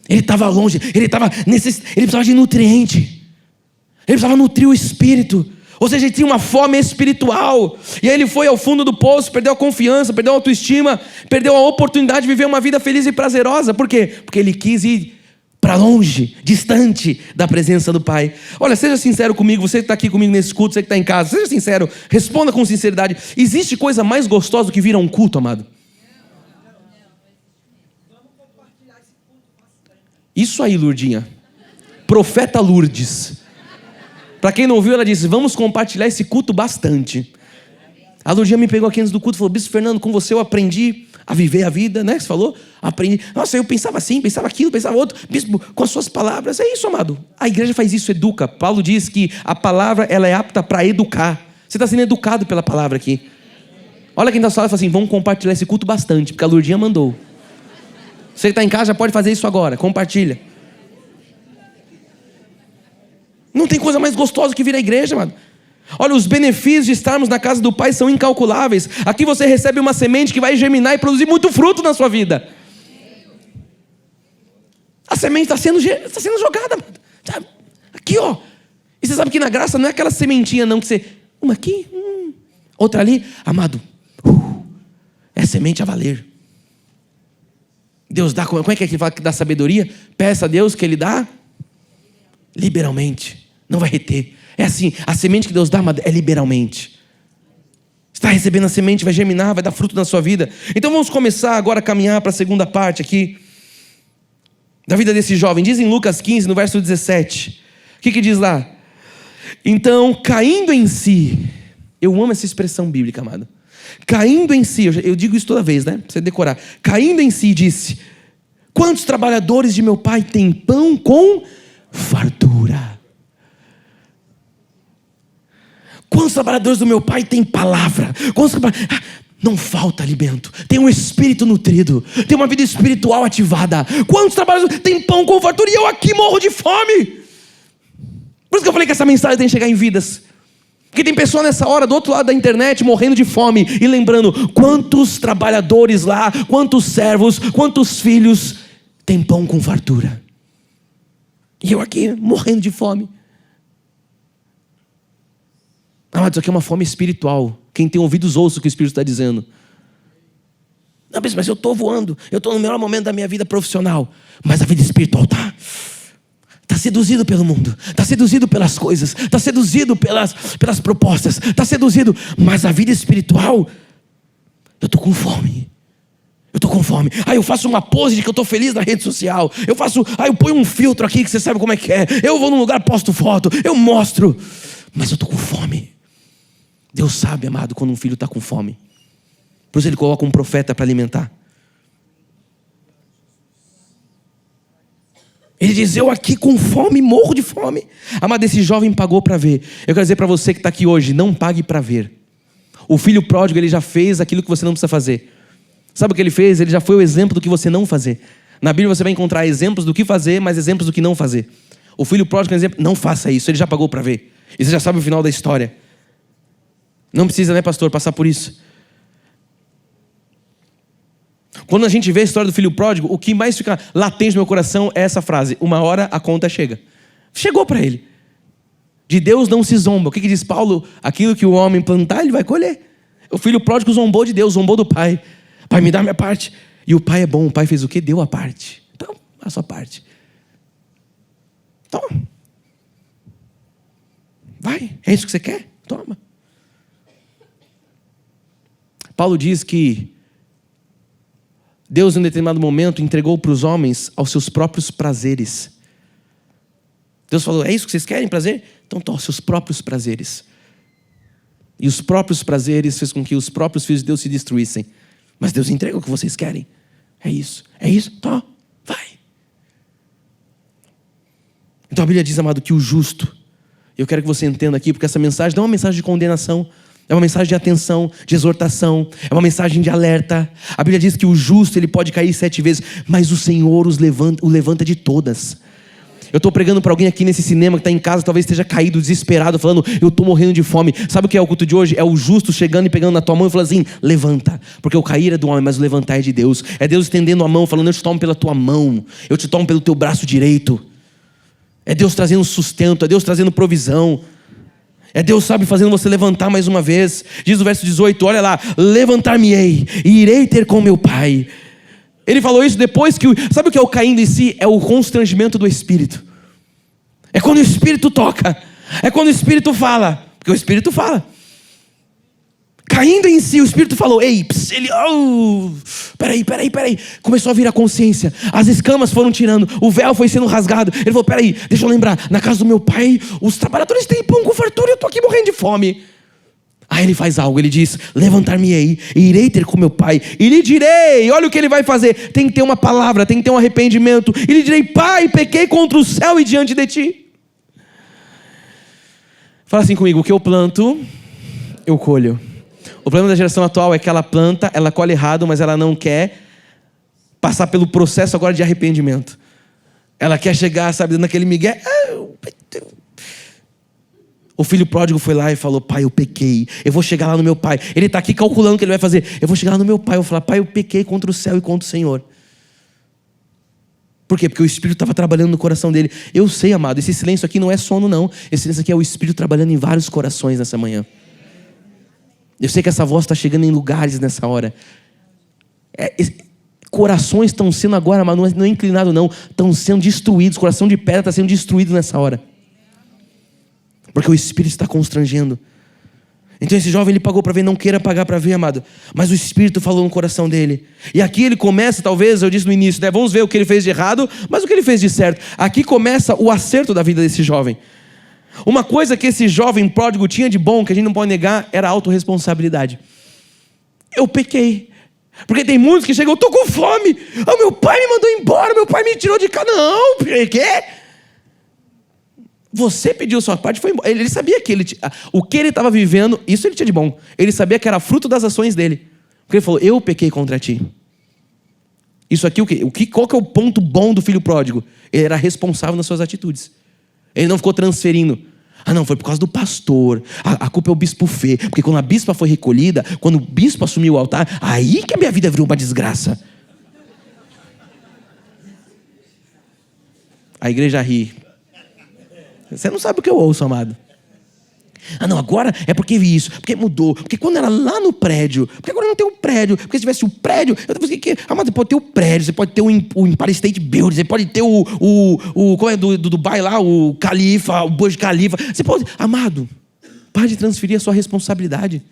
Ele estava longe, ele precisava de nutriente. Ele precisava nutrir o espírito. Ou seja, ele tinha uma fome espiritual. E aí ele foi ao fundo do poço, perdeu a confiança, perdeu a autoestima, perdeu a oportunidade de viver uma vida feliz e prazerosa. Por quê? Porque ele quis ir para longe, distante da presença do Pai. Olha, seja sincero comigo, você que está aqui comigo nesse culto, você que está em casa, seja sincero, responda com sinceridade. Existe coisa mais gostosa do que vir a um culto, amado? Isso aí, Lurdinha. Profeta Lourdes. Para quem não ouviu, ela disse, vamos compartilhar esse culto bastante. A Lurdinha me pegou aqui antes do culto e falou, Bispo Fernando, com você eu aprendi a viver a vida, né? Você falou, aprendi. Nossa, eu pensava assim, pensava aquilo, pensava outro. Bispo, com as suas palavras, é isso, amado. A igreja faz isso, educa. Paulo diz que a palavra, ela é apta para educar. Você está sendo educado pela palavra aqui. Olha quem está falando e fala assim, vamos compartilhar esse culto bastante, porque a Lurdinha mandou. Você que está em casa já pode fazer isso agora, compartilha. Não tem coisa mais gostosa que vir à igreja, amado. Olha, os benefícios de estarmos na casa do Pai são incalculáveis. Aqui você recebe uma semente que vai germinar e produzir muito fruto na sua vida. A semente está sendo jogada. Aqui, ó. E você sabe que na graça não é aquela sementinha não que você... Uma aqui, outra ali. Amado, é semente a valer. Deus dá... Como é que ele fala que dá sabedoria? Peça a Deus que Ele dá liberalmente. Não vai reter. É assim, a semente que Deus dá é liberalmente. Você está recebendo a semente, vai germinar, vai dar fruto na sua vida. Então vamos começar agora a caminhar para a segunda parte aqui da vida desse jovem. Diz em Lucas 15, no verso 17. O que diz lá? Então, caindo em si. Eu amo essa expressão bíblica, amado. Caindo em si, eu digo isso toda vez, né? Pra você decorar. Caindo em si, disse: quantos trabalhadores de meu pai têm pão com fartura? Quantos trabalhadores do meu pai têm palavra? não falta alimento, tem um espírito nutrido, tem uma vida espiritual ativada. Quantos trabalhadores tem pão com fartura e eu aqui morro de fome? Por isso que eu falei que essa mensagem tem que chegar em vidas. Porque tem pessoa nessa hora do outro lado da internet morrendo de fome e lembrando quantos trabalhadores lá, quantos servos, quantos filhos tem pão com fartura. E eu aqui morrendo de fome. Mas isso aqui é uma fome espiritual. Quem tem ouvidos ouça o que o Espírito está dizendo. Não, mas eu estou voando. Eu estou no melhor momento da minha vida profissional. Mas a vida espiritual está seduzido pelo mundo. Está seduzido pelas coisas. Está seduzido pelas propostas. Está seduzido. Mas a vida espiritual, eu estou com fome. Eu estou com fome. Eu faço uma pose de que eu estou feliz na rede social. Eu ponho um filtro aqui que você sabe como é que é. Eu vou num lugar, posto foto. Eu mostro. Mas eu estou com fome. Deus sabe, amado, quando um filho está com fome. Por isso ele coloca um profeta para alimentar. Ele diz, eu aqui com fome, morro de fome. Amado, esse jovem pagou para ver. Eu quero dizer para você que está aqui hoje, não pague para ver. O filho pródigo, ele já fez aquilo que você não precisa fazer. Sabe o que ele fez? Ele já foi o exemplo do que você não fazer. Na Bíblia você vai encontrar exemplos do que fazer, mas exemplos do que não fazer. O filho pródigo é um exemplo, não faça isso, ele já pagou para ver. E você já sabe o final da história. Não precisa, né, pastor, passar por isso. Quando a gente vê a história do filho pródigo, o que mais fica latente no meu coração é essa frase: uma hora a conta chega. Chegou para ele. De Deus não se zomba. O que diz Paulo? Aquilo que o homem plantar, ele vai colher. O filho pródigo zombou de Deus, zombou do pai. Pai, me dá a minha parte. E o pai é bom, o pai fez o quê? Deu a parte. Então, a sua parte. Toma. Vai, é isso que você quer? Toma. Paulo diz que Deus, em um determinado momento, entregou para os homens aos seus próprios prazeres. Deus falou, é isso que vocês querem, prazer? Então toma seus próprios prazeres. E os próprios prazeres fez com que os próprios filhos de Deus se destruíssem. Mas Deus entrega o que vocês querem. É isso, toma, vai. Então a Bíblia diz, amado, que o justo, eu quero que você entenda aqui, porque essa mensagem não é uma mensagem de condenação, é uma mensagem de atenção, de exortação, é uma mensagem de alerta. A Bíblia diz que o justo, ele pode cair 7 vezes, mas o Senhor o levanta de todas. Eu estou pregando para alguém aqui nesse cinema que está em casa, talvez esteja caído, desesperado, falando, eu estou morrendo de fome. Sabe o que é o culto de hoje? É o justo chegando e pegando na tua mão e falando assim, levanta, porque o cair é do homem, mas o levantar é de Deus. É Deus estendendo a mão, falando, eu te tomo pela tua mão, eu te tomo pelo teu braço direito. É Deus trazendo sustento, é Deus trazendo provisão. É Deus, sabe, fazendo você levantar mais uma vez. Diz o verso 18, olha lá, levantar-me-ei e irei ter com meu pai. Ele falou isso depois que, sabe o que é o caindo em si? É o constrangimento do Espírito. É quando o Espírito toca, é quando o Espírito fala, porque o Espírito fala. Caindo em si, o Espírito falou, ei, ele, peraí. Começou a vir a consciência, as escamas foram tirando, o véu foi sendo rasgado. Ele falou, peraí, deixa eu lembrar, na casa do meu pai, os trabalhadores têm pão com fartura, eu estou aqui morrendo de fome. Aí ele faz algo, ele diz, levantar-me-ei, e irei ter com meu pai, e lhe direi, olha o que ele vai fazer, tem que ter uma palavra, tem que ter um arrependimento, e lhe direi, pai, pequei contra o céu e diante de ti. Fala assim comigo, o que eu planto, eu colho. O problema da geração atual é que ela planta, ela colhe errado, mas ela não quer passar pelo processo agora de arrependimento. Ela quer chegar, sabe, dando aquele migué. O filho pródigo foi lá e falou, pai, eu pequei, eu vou chegar lá no meu pai. Ele está aqui calculando o que ele vai fazer. Eu vou chegar lá no meu pai, eu vou falar, pai, eu pequei contra o céu e contra o Senhor. Por quê? Porque o Espírito estava trabalhando no coração dele. Eu sei, amado, esse silêncio aqui não é sono não. Esse silêncio aqui é o Espírito trabalhando em vários corações nessa manhã. Eu sei que essa voz está chegando em lugares nessa hora. Corações estão sendo agora, mas não é inclinado não. Estão sendo destruídos, coração de pedra está sendo destruído nessa hora. Porque o Espírito está constrangendo. Então esse jovem, ele pagou para ver, não queira pagar para ver, amado. Mas o Espírito falou no coração dele. E aqui ele começa, talvez, eu disse no início, né? Vamos ver o que ele fez de errado, mas o que ele fez de certo. Aqui começa o acerto da vida desse jovem. Uma coisa que esse jovem pródigo tinha de bom, que a gente não pode negar, era a autorresponsabilidade. Eu pequei. Porque tem muitos que chegam, eu estou com fome. Meu pai me mandou embora, meu pai me tirou de casa. Não, quê? Você pediu sua parte, foi embora. Ele sabia que o que ele estava vivendo, isso ele tinha de bom. Ele sabia que era fruto das ações dele. Porque ele falou, eu pequei contra ti. Isso aqui, qual que é o ponto bom do filho pródigo? Ele era responsável nas suas atitudes. Ele não ficou transferindo. Não, foi por causa do pastor. A culpa é o bispo Fê. Porque quando a bispa foi recolhida, quando o bispo assumiu o altar, aí que a minha vida virou uma desgraça. A igreja ri. Você não sabe o que eu ouço, amado. Não, agora é porque vi isso, porque mudou, porque quando era lá no prédio, porque agora não tem um prédio, porque se tivesse um prédio, amado, você pode ter o prédio, você pode ter o Empire State Building, você pode ter qual é do Dubai lá, o Khalifa, o Burj Khalifa, você pode, amado, pare de transferir a sua responsabilidade.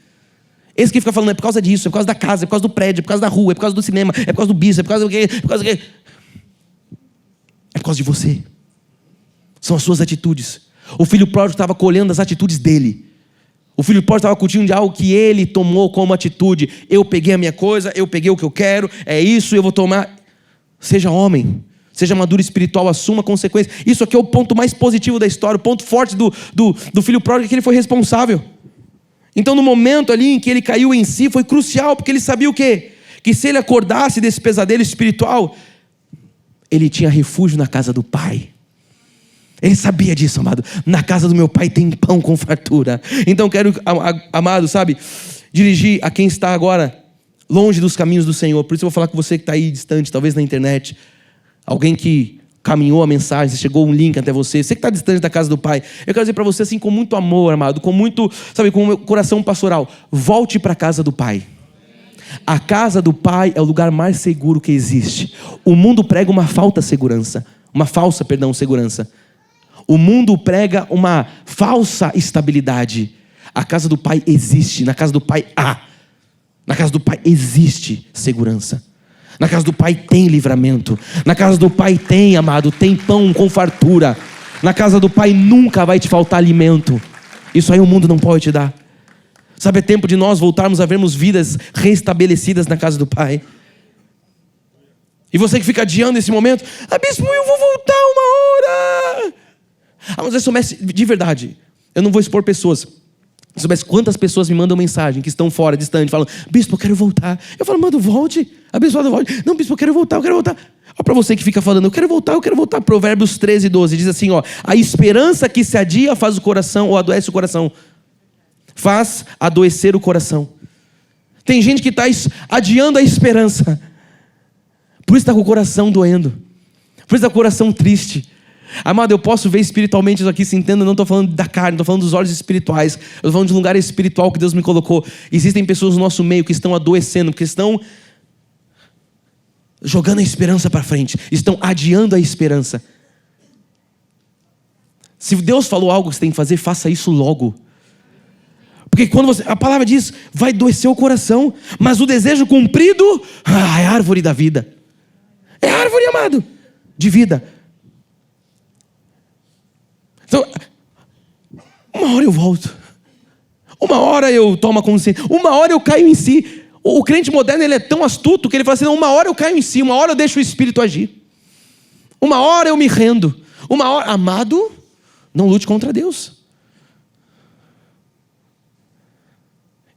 Esse que fica falando, é por causa disso, é por causa da casa, é por causa do prédio, é por causa da rua, é por causa do cinema, é por causa do bis, é por causa do quê, é por causa do quê? É por causa de você. São as suas atitudes. O filho pródigo estava colhendo as atitudes dele. O filho pródigo estava curtindo de algo que ele tomou como atitude. Eu peguei a minha coisa, eu peguei o que eu quero, é isso, eu vou tomar. Seja homem, seja maduro espiritual, assuma consequências. Isso aqui é o ponto mais positivo da história. O ponto forte do filho pródigo é que ele foi responsável. Então no momento ali em que ele caiu em si, foi crucial, porque ele sabia o quê? Que se ele acordasse desse pesadelo espiritual, ele tinha refúgio na casa do pai. Ele sabia disso, amado. Na casa do meu pai tem pão com fartura. Então quero, amado, sabe, dirigir a quem está agora longe dos caminhos do Senhor. Por isso eu vou falar com você que está aí distante, talvez na internet. Alguém que caminhou a mensagem, chegou um link até você. Você que está distante da casa do pai. Eu quero dizer para você assim, com muito amor, amado, com muito, sabe, com o meu coração pastoral. Volte para a casa do pai. A casa do pai é o lugar mais seguro que existe. O mundo prega uma falsa segurança. O mundo prega uma falsa estabilidade. A casa do pai existe. Na casa do pai há. Na casa do pai existe segurança. Na casa do pai tem livramento. Na casa do pai tem, amado, tem pão com fartura. Na casa do pai nunca vai te faltar alimento. Isso aí o mundo não pode te dar. Sabe, é tempo de nós voltarmos a vermos vidas restabelecidas na casa do pai. E você que fica adiando esse momento, bispo, eu vou voltar uma hora. Mas eu soubesse, de verdade, eu não vou expor pessoas. Se soubesse quantas pessoas me mandam mensagem, que estão fora, distante, falam, bispo, eu quero voltar. Eu falo, mano, volte. A pessoa volte. Não, bispo, eu quero voltar. Olha para você que fica falando, eu quero voltar. Provérbios 13:12 diz assim, a esperança que se adia faz o coração, ou adoece o coração. Faz adoecer o coração. Tem gente que está adiando a esperança. Por isso está com o coração doendo. Por isso está com o coração triste. Amado, eu posso ver espiritualmente isso aqui, se entenda, não estou falando da carne, estou falando dos olhos espirituais. Eu estou falando de um lugar espiritual que Deus me colocou. Existem pessoas no nosso meio que estão adoecendo, porque estão jogando a esperança para frente, estão adiando a esperança. Se Deus falou algo que você tem que fazer, faça isso logo. Porque quando a palavra diz, vai adoecer o coração, mas o desejo cumprido, é a árvore da vida. É a árvore, amado, de vida. Então, uma hora eu volto. Uma hora eu tomo consciência. Uma hora eu caio em si. O crente moderno, ele é tão astuto que ele fala assim, não, uma hora eu caio em si, uma hora eu deixo o Espírito agir. Uma hora eu me rendo. Uma hora, amado, não lute contra Deus.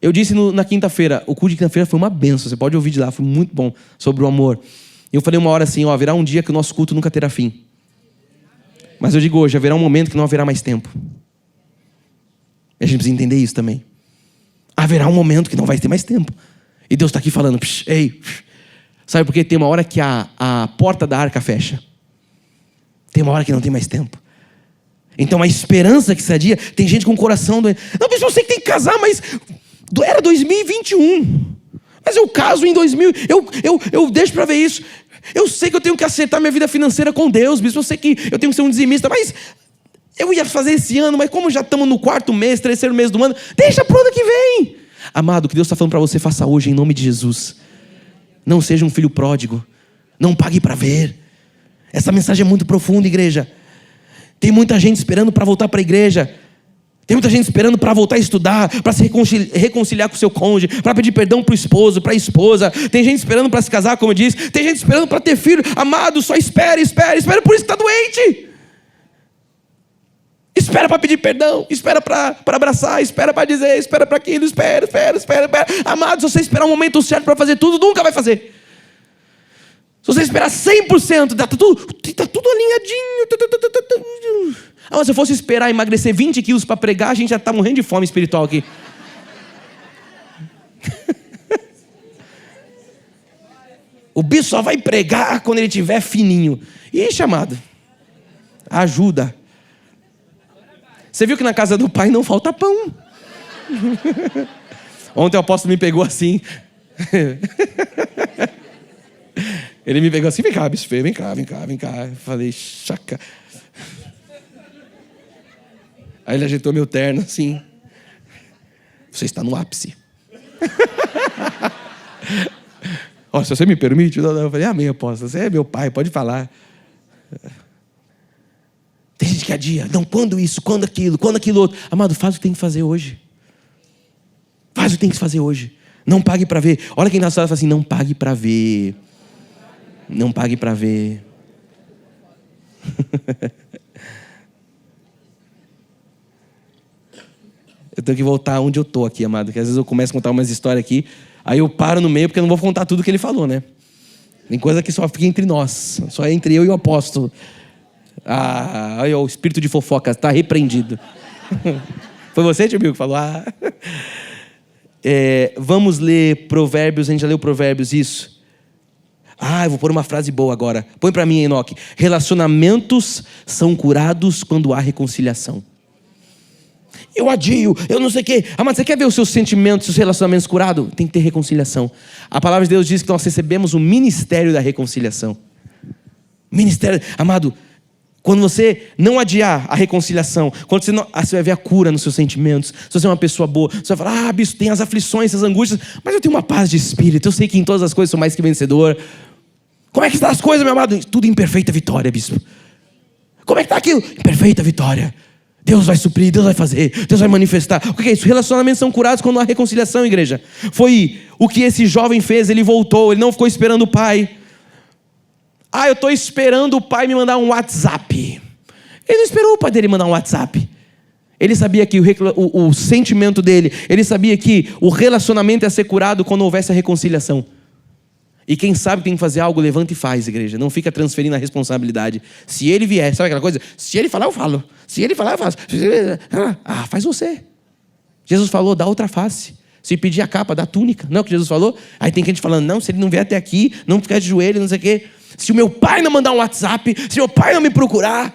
Eu disse na quinta-feira, o culto de quinta-feira foi uma bênção, você pode ouvir de lá, foi muito bom, sobre o amor. Eu falei uma hora assim, haverá um dia que o nosso culto nunca terá fim. Mas eu digo hoje, haverá um momento que não haverá mais tempo. E a gente precisa entender isso também. Haverá um momento que não vai ter mais tempo. E Deus está aqui falando, ei. Sabe por quê? Tem uma hora que a porta da arca fecha. Tem uma hora que não tem mais tempo. Então a esperança que se adia, tem gente com o coração doendo. Não, mas eu sei que tem que casar, mas era 2021. Mas eu caso em 2000, eu deixo para ver isso. Eu sei que eu tenho que acertar minha vida financeira com Deus, bispo. Eu sei que eu tenho que ser um dizimista, mas eu ia fazer esse ano, mas como já estamos no 4º mês, 3º mês do ano, deixa pro ano que vem. Amado, o que Deus está falando para você, faça hoje em nome de Jesus. Não seja um filho pródigo. Não pague para ver. Essa mensagem é muito profunda, igreja. Tem muita gente esperando para voltar para a igreja. Tem muita gente esperando para voltar a estudar, para se reconciliar com o seu cônjuge, para pedir perdão para o esposo, para a esposa. Tem gente esperando para se casar, como eu disse. Tem gente esperando para ter filho. Amado, só espere, por isso está doente. Espera para pedir perdão, espera para abraçar, espera para dizer, espera para aquilo, espera. Amado, se você esperar o momento certo para fazer tudo, nunca vai fazer. Se você esperar 100%, tá tudo alinhadinho. Mas se eu fosse esperar emagrecer 20 quilos para pregar, a gente já está morrendo de fome espiritual aqui. O bicho só vai pregar quando ele estiver fininho. Ixi, amado, ajuda. Você viu que na casa do pai não falta pão. Ontem o apóstolo me pegou assim. Ele me pegou assim, vem cá, bicho feio, vem cá. Eu falei, chaca. Aí ele ajeitou meu terno assim. Você está no ápice. Ó, se você me permite, eu falei, amém, apóstolo, você é meu pai, pode falar. Tem gente que adia, não, quando isso, quando aquilo outro. Amado, faz o que tem que fazer hoje. Faz o que tem que fazer hoje. Não pague para ver. Olha quem na sala fala assim, não pague para ver. Não pague para ver. Eu tenho que voltar onde eu estou aqui, amado. Porque às vezes eu começo a contar umas histórias aqui, aí eu paro no meio porque eu não vou contar tudo que ele falou, né? Tem coisa que só fica entre nós. Só é entre eu e o apóstolo. Olha o espírito de fofoca, está repreendido. Foi você, tio Bill, que falou? Vamos ler Provérbios, a gente já leu Provérbios, isso. Eu vou pôr uma frase boa agora. Põe para mim, Enoque. Relacionamentos são curados quando há reconciliação. Eu adio, eu não sei o quê. Mas você quer ver os seus sentimentos, os relacionamentos curados? Tem que ter reconciliação. A palavra de Deus diz que nós recebemos o ministério da reconciliação. Ministério, amado, quando você não adiar a reconciliação, quando você vai ver a cura nos seus sentimentos, se você é uma pessoa boa, você vai falar, bispo, tem as aflições, as angústias, mas eu tenho uma paz de espírito, eu sei que em todas as coisas sou mais que vencedor. Como é que estão as coisas, meu amado? Tudo em perfeita vitória, bispo. Como é que está aquilo? Em perfeita vitória. Deus vai suprir, Deus vai fazer, Deus vai manifestar. O que é isso? Relacionamentos são curados quando há reconciliação, igreja. Foi o que esse jovem fez, ele voltou, ele não ficou esperando o pai. Eu estou esperando o pai me mandar um WhatsApp. Ele não esperou o pai dele mandar um WhatsApp. Ele sabia que o sentimento dele, ele sabia que o relacionamento ia ser curado quando houvesse a reconciliação. E quem sabe que tem que fazer algo, levanta e faz, igreja. Não fica transferindo a responsabilidade. Se ele vier, sabe aquela coisa? Se ele falar, eu falo. Se ele falar, eu faço. Faz você. Jesus falou, dá outra face. Se pedir a capa, dá a túnica. Não é o que Jesus falou? Aí tem gente falando, não, se ele não vier até aqui, não ficar de joelho, não sei o quê. Se o meu pai não mandar um WhatsApp, se meu pai não me procurar.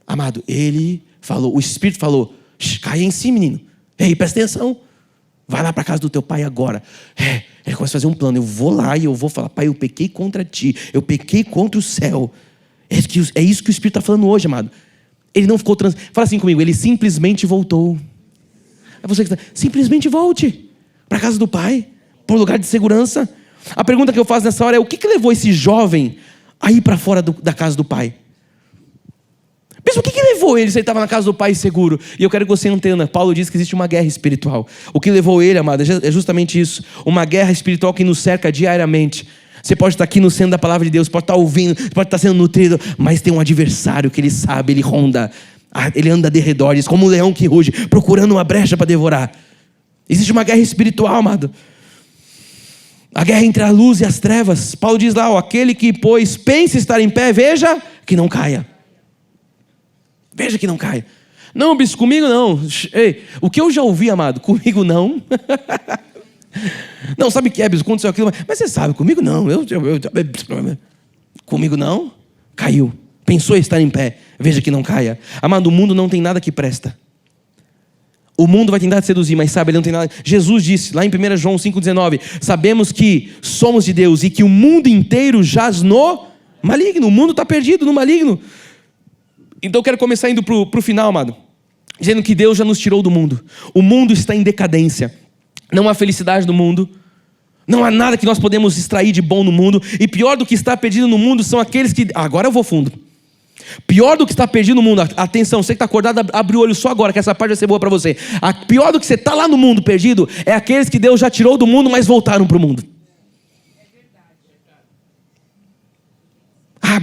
Amado, ele falou, o Espírito falou, cai em si, menino. Ei, presta atenção. Vai lá para casa do teu pai agora. Ele começa a fazer um plano. Eu vou lá e eu vou falar, pai, eu pequei contra ti. Eu pequei contra o céu. É isso que o Espírito está falando hoje, amado. Ele não ficou Fala assim comigo, ele simplesmente voltou. É você que está. Simplesmente volte para a casa do pai, para o lugar de segurança. A pergunta que eu faço nessa hora é, o que levou esse jovem a ir para fora da casa do pai? Mesmo o que levou ele se ele estava na casa do pai seguro? E eu quero que você entenda, Paulo diz que existe uma guerra espiritual. O que levou ele, amado, é justamente isso. Uma guerra espiritual que nos cerca diariamente. Você pode estar aqui no centro da palavra de Deus, pode estar ouvindo, pode estar sendo nutrido, mas tem um adversário que ele sabe, ele ronda. Ele anda de redores, como um leão que ruge, procurando uma brecha para devorar. Existe uma guerra espiritual, amado. A guerra entre a luz e as trevas. Paulo diz lá, aquele que, pois, pensa estar em pé, veja que não caia. Veja que não caia. Não, bispo, comigo não. Ei, o que eu já ouvi, amado, comigo não. Não, sabe o que é, bispo? Aconteceu aquilo, mas você sabe, comigo não. Comigo não. Caiu. Pensou em estar em pé. Veja que não caia. Amado, o mundo não tem nada que presta. O mundo vai tentar te seduzir, mas sabe, ele não tem nada. Jesus disse, lá em 1 João 5,19, sabemos que somos de Deus e que o mundo inteiro jaz no maligno. O mundo está perdido no maligno. Então eu quero começar indo para o final, amado, dizendo que Deus já nos tirou do mundo. O mundo está em decadência. Não há felicidade no mundo. Não há nada que nós podemos extrair de bom no mundo. E pior do que está perdido no mundo são aqueles que... Agora eu vou fundo. Pior do que está perdido no mundo, atenção, você que está acordado, abre o olho só agora, que essa parte vai ser boa para você. Pior do que você está lá no mundo perdido, é aqueles que Deus já tirou do mundo, mas voltaram para o mundo.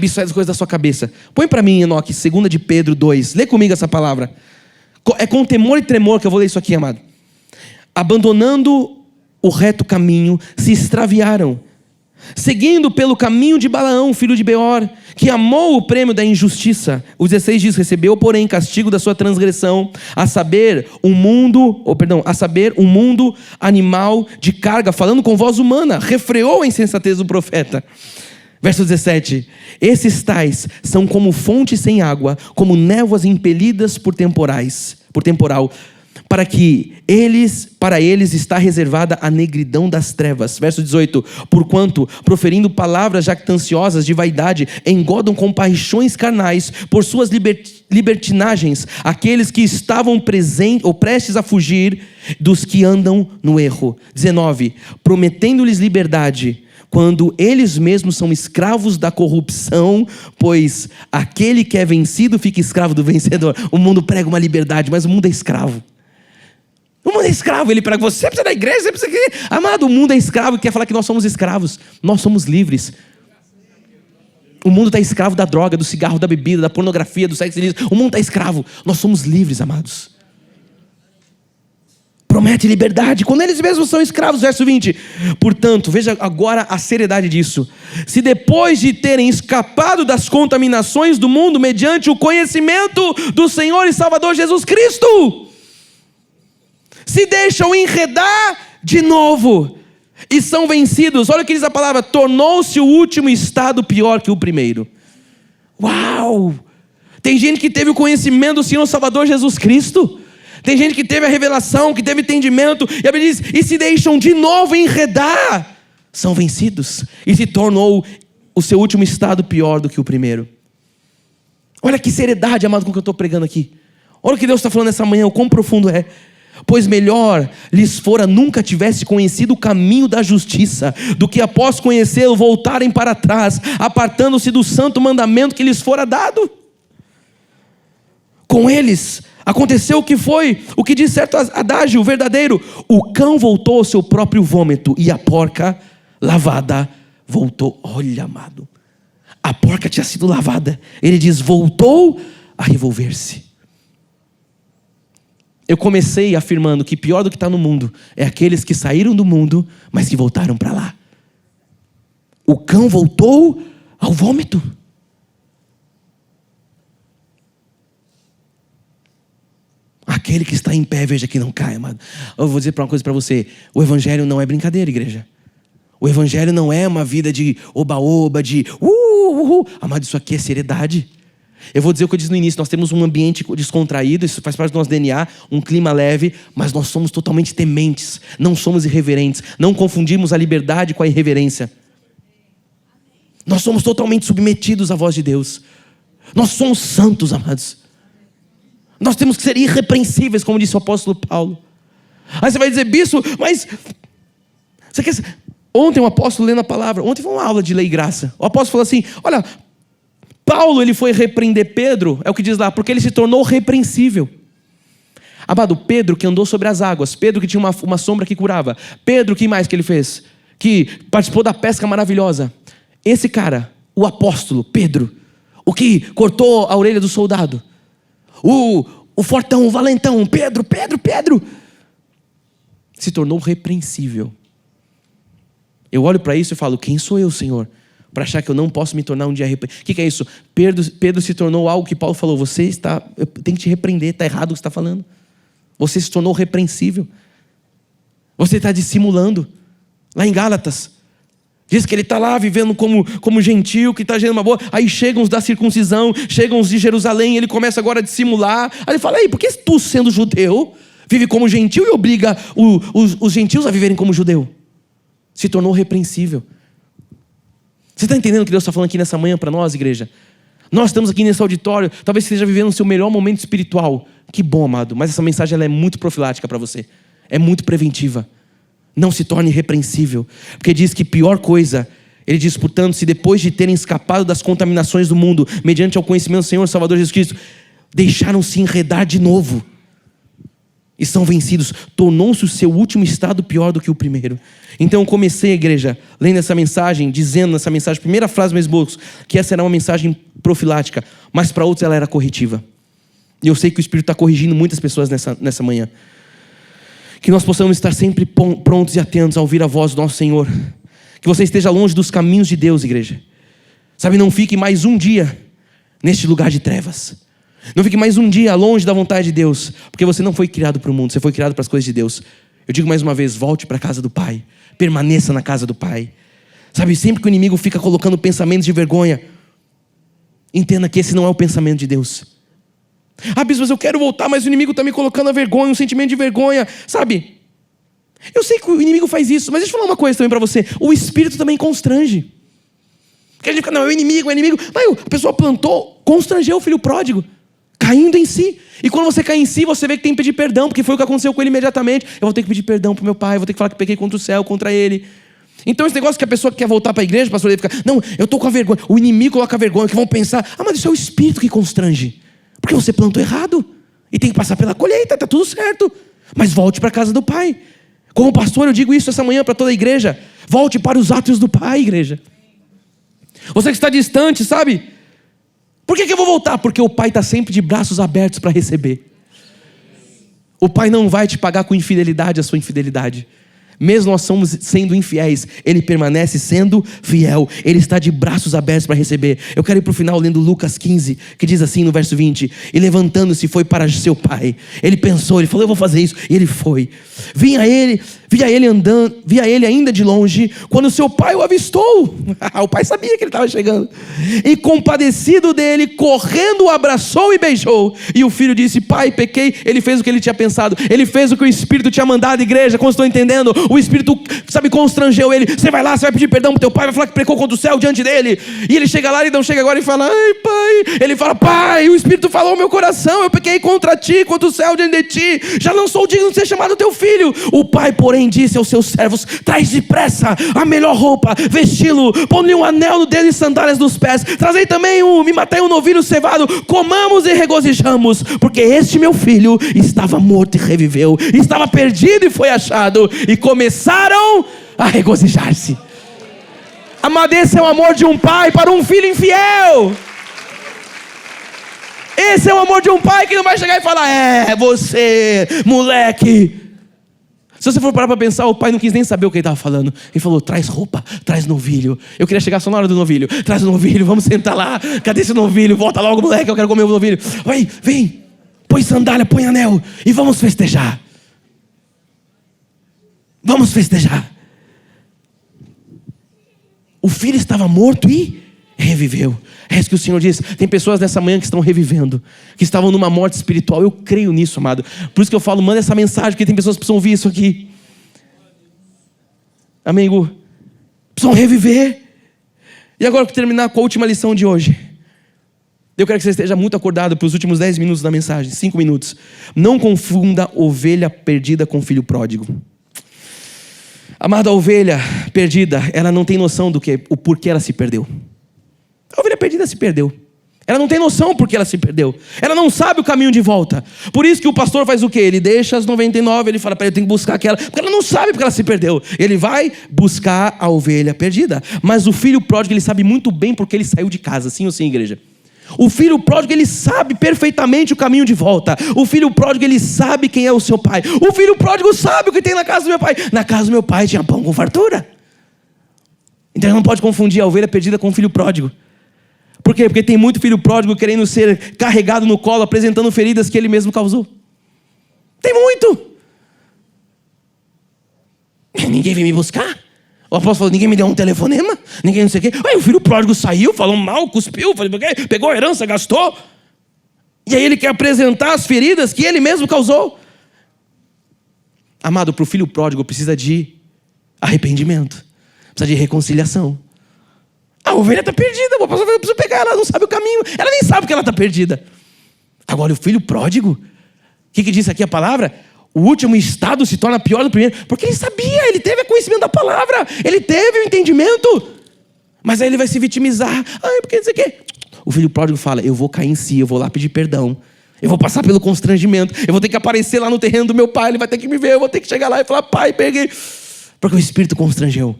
isso as coisas da sua cabeça. Põe para mim, Enoque, 2 de Pedro 2. Lê comigo essa palavra. É com temor e tremor que eu vou ler isso aqui, amado. Abandonando o reto caminho, se extraviaram, seguindo pelo caminho de Balaão, filho de Beor, que amou o prêmio da injustiça. O 16 diz: recebeu, porém, castigo da sua transgressão, a saber, um mundo animal de carga, falando com voz humana, refreou a insensatez do profeta. Verso 17: esses tais são como fontes sem água, como névoas impelidas por temporal, para eles está reservada a negridão das trevas. Verso 18: porquanto, proferindo palavras jactanciosas de vaidade, engodam com paixões carnais, por suas libertinagens, aqueles que estavam prestes a fugir dos que andam no erro. 19: prometendo-lhes liberdade, quando eles mesmos são escravos da corrupção, pois aquele que é vencido fica escravo do vencedor. O mundo prega uma liberdade, mas o mundo é escravo. O mundo é escravo, ele prega, você precisa da igreja, você precisa que... Amado, o mundo é escravo e quer falar que nós somos escravos. Nós somos livres. O mundo está escravo da droga, do cigarro, da bebida, da pornografia, do sexo ilícito. O mundo está escravo. Nós somos livres, amados. Promete liberdade, quando eles mesmos são escravos. Verso 20: portanto, veja agora a seriedade disso. Se depois de terem escapado das contaminações do mundo, mediante o conhecimento do Senhor e Salvador Jesus Cristo, se deixam enredar de novo e são vencidos, olha o que diz a palavra: tornou-se o último estado pior que o primeiro. Uau! Tem gente que teve o conhecimento do Senhor e Salvador Jesus Cristo. Tem gente que teve a revelação, que teve entendimento, e a Bíblia diz: e se deixam de novo enredar, são vencidos, e se tornou o seu último estado pior do que o primeiro. Olha que seriedade, amado, com o que eu estou pregando aqui. Olha o que Deus está falando nessa manhã, o quão profundo é. Pois melhor lhes fora nunca tivesse conhecido o caminho da justiça, do que após conhecê-lo voltarem para trás, apartando-se do santo mandamento que lhes fora dado. Com eles aconteceu o que diz certo adágio verdadeiro: o cão voltou ao seu próprio vômito, e a porca lavada voltou. Olha, amado, a porca tinha sido lavada, ele diz, voltou a revolver-se. Eu comecei afirmando que pior do que está no mundo é aqueles que saíram do mundo, mas que voltaram para lá. O cão voltou ao vômito. Aquele que está em pé, veja que não cai, amado. Eu vou dizer uma coisa para você: o evangelho não é brincadeira, igreja. O evangelho não é uma vida de oba-oba, de amado, isso aqui é seriedade. Eu vou dizer o que eu disse no início: nós temos um ambiente descontraído, isso faz parte do nosso DNA, um clima leve, mas nós somos totalmente tementes, não somos irreverentes, não confundimos a liberdade com a irreverência. Nós somos totalmente submetidos à voz de Deus. Nós somos santos, amados. Nós temos que ser irrepreensíveis, como disse o apóstolo Paulo. Aí você vai dizer: bispo, mas você quer... Ontem o apóstolo lendo a palavra, ontem foi uma aula de lei e graça. O apóstolo falou assim: olha, Paulo ele foi repreender Pedro, é o que diz lá, porque ele se tornou repreensível. Amado, Pedro que andou sobre as águas, Pedro que tinha uma sombra que curava, Pedro, que mais que ele fez? Que participou da pesca maravilhosa. Esse cara, o apóstolo Pedro, o que cortou a orelha do soldado, o fortão, o valentão, Pedro, se tornou repreensível. Eu olho para isso e falo: quem sou eu, Senhor, para achar que eu não posso me tornar um dia repreendido? O que é isso? Pedro se tornou algo que Paulo falou: eu tenho que te repreender, está errado o que você está falando. Você se tornou repreensível. Você está dissimulando. Lá em Gálatas, diz que ele está lá vivendo como gentil, que está gerando uma boa. Aí chegam os da circuncisão, chegam os de Jerusalém, ele começa agora a dissimular. Aí ele fala: ei, por que tu, sendo judeu, vive como gentil e obriga os gentios a viverem como judeu? Se tornou repreensível. Você está entendendo o que Deus está falando aqui nessa manhã para nós, igreja? Nós estamos aqui nesse auditório, talvez você esteja vivendo o seu melhor momento espiritual. Que bom, amado, mas essa mensagem ela é muito profilática para você. É muito preventiva. Não se torne irrepreensível, porque diz que pior coisa, ele diz, portanto, se depois de terem escapado das contaminações do mundo, mediante ao conhecimento do Senhor e Salvador Jesus Cristo, deixaram-se enredar de novo. e são vencidos. Tornou-se o seu último estado pior do que o primeiro. Então eu comecei a igreja, lendo essa mensagem, dizendo nessa mensagem, primeira frase do esboço, que essa era uma mensagem profilática, mas para outros ela era corretiva. E eu sei que o Espírito está corrigindo muitas pessoas nessa manhã. Que nós possamos estar sempre prontos e atentos a ouvir a voz do nosso Senhor. Que você esteja longe dos caminhos de Deus, igreja. Sabe, não fique mais um dia neste lugar de trevas. Não fique mais um dia longe da vontade de Deus. Porque você não foi criado para o mundo, você foi criado para as coisas de Deus. Eu digo mais uma vez, volte para a casa do Pai. Permaneça na casa do Pai. Sabe, sempre que o inimigo fica colocando pensamentos de vergonha, entenda que esse não é o pensamento de Deus. Ah, bispo, mas eu quero voltar, mas o inimigo está me colocando a vergonha, um sentimento de vergonha, sabe? Eu sei que o inimigo faz isso, mas deixa eu falar uma coisa também para você. O Espírito também constrange. Porque a gente fica, não, é o inimigo. Mas a pessoa plantou, constrangeu o filho pródigo, caindo em si. E quando você cai em si, você vê que tem que pedir perdão, porque foi o que aconteceu com ele imediatamente. Eu vou ter que pedir perdão para o meu pai, vou ter que falar que pequei contra o céu, contra ele. Então esse negócio que a pessoa que quer voltar para a igreja, o pastor ele fica, não, eu estou com a vergonha. O inimigo coloca a vergonha, que vão pensar, mas isso é o Espírito que constrange. Porque você plantou errado. E tem que passar pela colheita, está tudo certo. Mas volte para a casa do Pai. Como pastor eu digo isso essa manhã para toda a igreja. Volte para os átrios do Pai, igreja. Você que está distante, sabe? Por que eu vou voltar? Porque o Pai está sempre de braços abertos para receber. O Pai não vai te pagar com infidelidade a sua infidelidade. Mesmo nós somos sendo infiéis, Ele permanece sendo fiel. Ele está de braços abertos para receber. Eu quero ir para o final lendo Lucas 15, que diz assim no verso 20: e levantando-se foi para seu pai. Ele pensou, ele falou, eu vou fazer isso. E ele foi. Via ele ainda de longe, quando seu pai o avistou. O pai sabia que ele estava chegando. E compadecido dele, correndo o abraçou e beijou. E o filho disse, pai, pequei. Ele fez o que ele tinha pensado. Ele fez o que o Espírito tinha mandado, igreja. Como estou entendendo? O Espírito, sabe, constrangeu ele. Você vai lá, você vai pedir perdão para teu pai, vai falar que pecou contra o céu diante dele. E ele chega lá, ele não chega agora e fala, ai pai. Ele fala, pai, o Espírito falou ao meu coração, eu pequei contra ti, contra o céu diante de ti. Já não sou digno de ser chamado teu filho. O pai, porém, disse aos seus servos, traz depressa a melhor roupa, vesti-lo, põe-lhe um anel no dedo e sandálias nos pés. Trazei também me matei um novilho cevado, comamos e regozijamos, porque este meu filho estava morto e reviveu, estava perdido e foi achado. E começaram a regozijar-se. Amado, esse é o amor de um pai para um filho infiel. Esse é o amor de um pai que não vai chegar e falar, você, moleque. Se você for parar para pensar, o pai não quis nem saber o que ele estava falando. Ele falou, traz roupa, traz novilho. Eu queria chegar só na hora do novilho. Traz o novilho, vamos sentar lá. Cadê esse novilho? Volta logo, moleque, eu quero comer o novilho. Vem, põe sandália, põe anel e vamos festejar. Vamos festejar. O filho estava morto e reviveu. É isso que o Senhor diz. Tem pessoas nessa manhã que estão revivendo, que estavam numa morte espiritual. Eu creio nisso, amado. Por isso que eu falo, manda essa mensagem, porque tem pessoas que precisam ouvir isso aqui. Amigo, precisam reviver. E agora eu vou terminar com a última lição de hoje. Eu quero que você esteja muito acordado para os últimos 10 minutos da mensagem, 5 minutos. Não confunda ovelha perdida com filho pródigo. Amada, a ovelha perdida, ela não tem noção o porquê ela se perdeu. A ovelha perdida se perdeu. Ela não tem noção porque ela se perdeu. Ela não sabe o caminho de volta. Por isso que o pastor faz o quê? Ele deixa as 99, ele fala para ele, tem que buscar aquela. Porque ela não sabe porque ela se perdeu. Ele vai buscar a ovelha perdida. Mas o filho pródigo, ele sabe muito bem porque ele saiu de casa. Sim ou sim, igreja? O filho pródigo, ele sabe perfeitamente o caminho de volta. O filho pródigo, ele sabe quem é o seu pai. O filho pródigo sabe o que tem na casa do meu pai. Na casa do meu pai tinha pão com fartura. Então não pode confundir a ovelha perdida com o filho pródigo. Por quê? Porque tem muito filho pródigo querendo ser carregado no colo, apresentando feridas que ele mesmo causou. Tem muito. Ninguém veio me buscar. O apóstolo falou, ninguém me deu um telefonema, ninguém não sei o quê. Aí o filho pródigo saiu, falou mal, cuspiu, pegou a herança, gastou. E aí ele quer apresentar as feridas que ele mesmo causou. Amado, para o filho pródigo precisa de arrependimento, precisa de reconciliação. A ovelha está perdida, o apóstolo falou, eu preciso pegar ela, não sabe o caminho, ela nem sabe que ela está perdida. Agora o filho pródigo, o que diz aqui a palavra? O último estado se torna pior do primeiro, porque ele sabia, ele teve o conhecimento da palavra, ele teve o entendimento, mas aí ele vai se vitimizar, porque não sei o quê. O filho pródigo fala, eu vou cair em si, eu vou lá pedir perdão, Eu vou passar pelo constrangimento. Eu vou ter que aparecer lá no terreno do meu pai. Ele vai ter que me ver. Eu vou ter que chegar lá e falar: pai, peguei. Porque o Espírito constrangeu.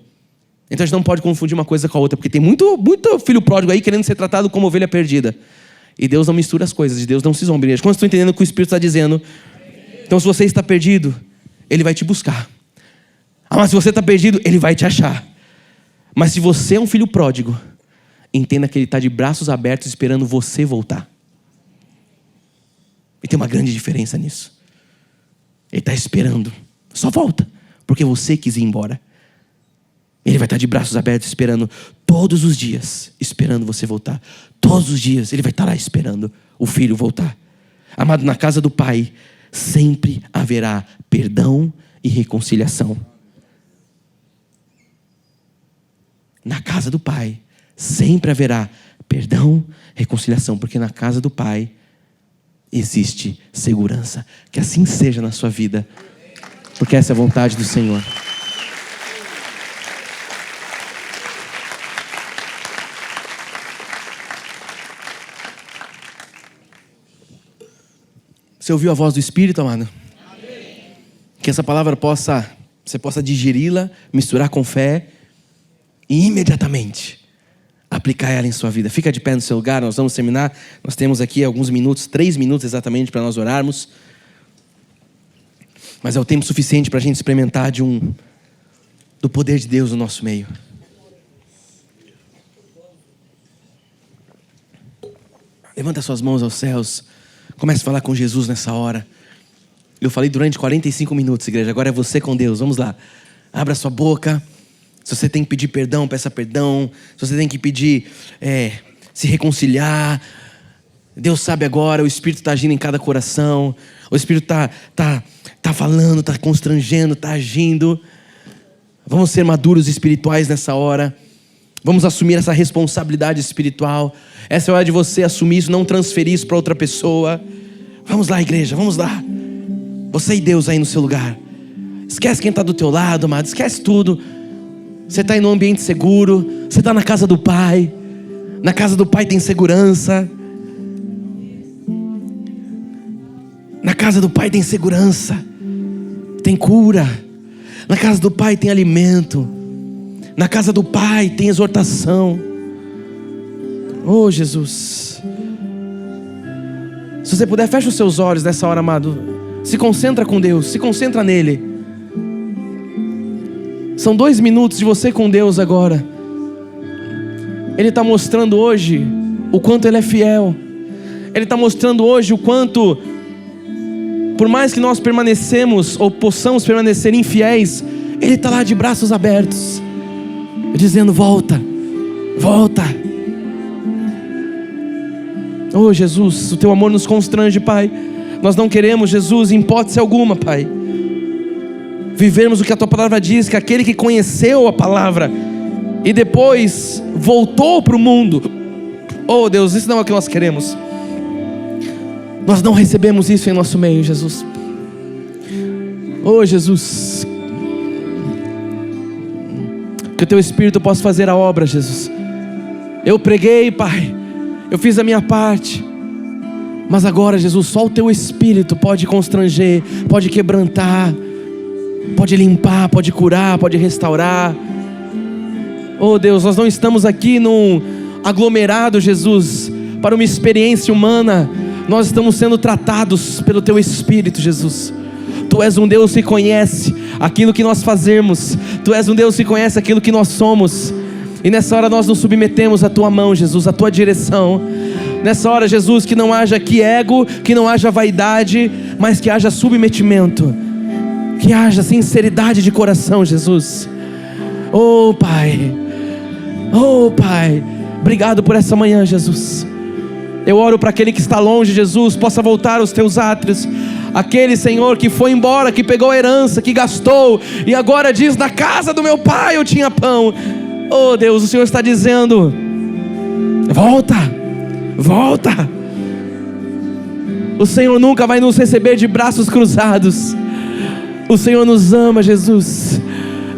Então a gente não pode confundir uma coisa com a outra. Porque tem muito filho pródigo aí querendo ser tratado como ovelha perdida. E Deus não mistura as coisas. De Deus não se zomba. Quando estão entendendo o que o Espírito está dizendo? Então, se você está perdido, Ele vai te buscar. Mas se você está perdido, Ele vai te achar. Mas se você é um filho pródigo, entenda que Ele está de braços abertos esperando você voltar. E tem uma grande diferença nisso. Ele está esperando. Só volta, porque você quis ir embora. Ele vai estar de braços abertos esperando todos os dias, esperando você voltar. Todos os dias Ele vai estar lá esperando o filho voltar. Amado, na casa do Pai sempre haverá perdão e reconciliação. Na casa do Pai sempre haverá perdão e reconciliação, porque na casa do Pai existe segurança. Que assim seja na sua vida, porque essa é a vontade do Senhor. Você ouviu a voz do Espírito, amado? Amém. Que essa palavra você possa digeri-la, misturar com fé e imediatamente aplicar ela em sua vida. Fica de pé no seu lugar, nós vamos terminar. Nós temos aqui alguns minutos, 3 minutos exatamente para nós orarmos. Mas é o tempo suficiente para a gente experimentar do poder de Deus no nosso meio. Levanta suas mãos aos céus. Comece a falar com Jesus nessa hora. Eu falei durante 45 minutos, igreja. Agora é você com Deus. Vamos lá. Abra sua boca. Se você tem que pedir perdão, peça perdão. Se você tem que pedir, se reconciliar, Deus sabe agora. O Espírito está agindo em cada coração. O Espírito tá falando, está constrangendo, está agindo. Vamos ser maduros espirituais nessa hora. Vamos assumir essa responsabilidade espiritual. Essa é a hora de você assumir isso, não transferir isso para outra pessoa. Vamos lá, igreja, vamos lá. Você e Deus aí no seu lugar. Esquece quem está do teu lado, amado. Esquece tudo. Você está em um ambiente seguro. Você está na casa do Pai. Na casa do Pai tem segurança. Na casa do Pai tem segurança. Tem cura. Na casa do Pai tem alimento. Na casa do Pai tem exortação. Oh, Jesus. Se você puder, fecha os seus olhos nessa hora, amado. Se concentra com Deus, se concentra nele. São 2 minutos de você com Deus agora. Ele está mostrando hoje o quanto Ele é fiel. Ele está mostrando hoje o quanto, por mais que nós permanecemos ou possamos permanecer infiéis, Ele está lá de braços abertos, dizendo: volta, volta. Oh, Jesus, o Teu amor nos constrange, Pai. Nós não queremos, Jesus, em hipótese alguma, Pai, vivermos o que a Tua palavra diz, que aquele que conheceu a palavra e depois voltou para o mundo. Oh, Deus, isso não é o que nós queremos. Nós não recebemos isso em nosso meio, Jesus. Oh, Jesus, que o Teu Espírito possa fazer a obra, Jesus. Eu preguei, Pai, eu fiz a minha parte, mas agora, Jesus, só o Teu Espírito pode constranger, pode quebrantar, pode limpar, pode curar, pode restaurar. Oh, Deus, nós não estamos aqui num aglomerado, Jesus, para uma experiência humana. Nós estamos sendo tratados pelo Teu Espírito, Jesus. Tu és um Deus que conhece aquilo que nós fazemos. Tu és um Deus que conhece aquilo que nós somos. E nessa hora nós nos submetemos à Tua mão, Jesus, à Tua direção. Nessa hora, Jesus, que não haja aqui ego, que não haja vaidade, mas que haja submetimento, que haja sinceridade de coração, Jesus. Oh, Pai, oh, Pai, obrigado por essa manhã, Jesus. Eu oro para aquele que está longe, Jesus, possa voltar aos Teus átrios. Aquele, Senhor, que foi embora, que pegou a herança, que gastou, e agora diz: na casa do meu pai eu tinha pão. Oh, Deus, o Senhor está dizendo: volta, volta. O Senhor nunca vai nos receber de braços cruzados. O Senhor nos ama, Jesus.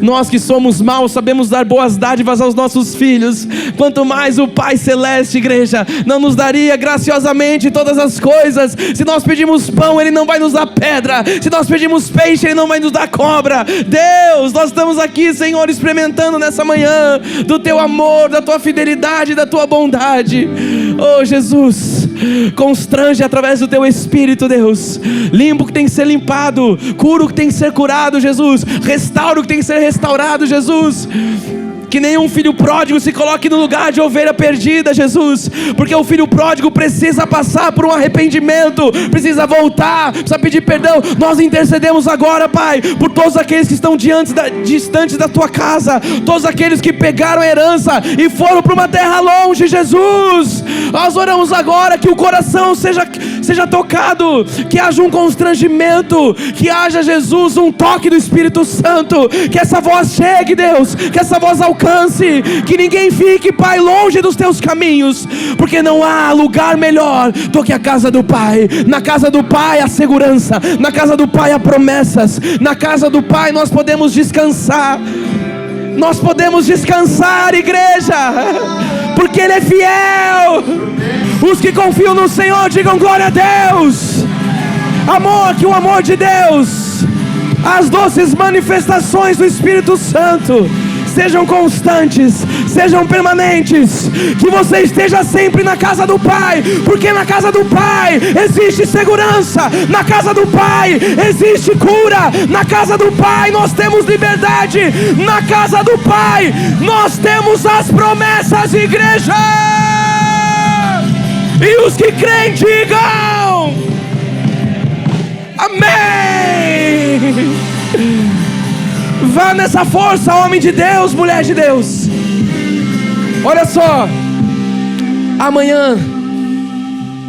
Nós que somos maus sabemos dar boas dádivas aos nossos filhos, quanto mais o Pai Celeste, igreja, não nos daria graciosamente todas as coisas. Se nós pedimos pão, Ele não vai nos dar pedra. Se nós pedimos peixe, Ele não vai nos dar cobra. Deus, nós estamos aqui, Senhor, experimentando nessa manhã do Teu amor, da Tua fidelidade, da Tua bondade. Oh Jesus, constrange através do Teu Espírito, Deus. Limpa o que tem que ser limpado, cura o que tem que ser curado, Jesus. Restaura o que tem que ser restaurado, Jesus. Que nenhum filho pródigo se coloque no lugar de ovelha perdida, Jesus, porque o filho pródigo precisa passar por um arrependimento, precisa voltar, precisa pedir perdão. Nós intercedemos agora, Pai, por todos aqueles que estão distantes da Tua casa, todos aqueles que pegaram a herança e foram para uma terra longe, Jesus. Nós oramos agora que o coração seja tocado, que haja um constrangimento, que haja, Jesus, um toque do Espírito Santo, que essa voz chegue, Deus, que essa voz alcance, que ninguém fique, Pai, longe dos Teus caminhos, porque não há lugar melhor do que a casa do Pai. Na casa do Pai há segurança, na casa do Pai há promessas, na casa do Pai nós podemos descansar. Nós podemos descansar, igreja, porque Ele é fiel. Os que confiam no Senhor digam glória a Deus. Amor, que o amor de Deus, as doces manifestações do Espírito Santo sejam constantes, sejam permanentes, que você esteja sempre na casa do Pai, porque na casa do Pai existe segurança, na casa do Pai existe cura, na casa do Pai nós temos liberdade, na casa do Pai nós temos as promessas, igreja. E os que creem digam amém. Vá nessa força, homem de Deus, mulher de Deus. Olha só, amanhã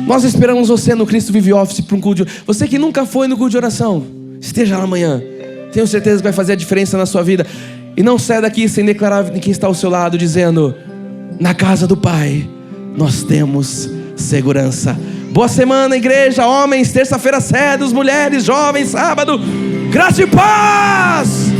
nós esperamos você no Cristo Vive Office para um culto de... Você que nunca foi no culto de oração, esteja lá amanhã. Tenho certeza que vai fazer a diferença na sua vida. E não saia daqui sem declarar em quem está ao seu lado, dizendo: na casa do Pai nós temos segurança. Boa semana, igreja, homens, terça-feira cedo, mulheres, jovens, sábado. Graça e paz.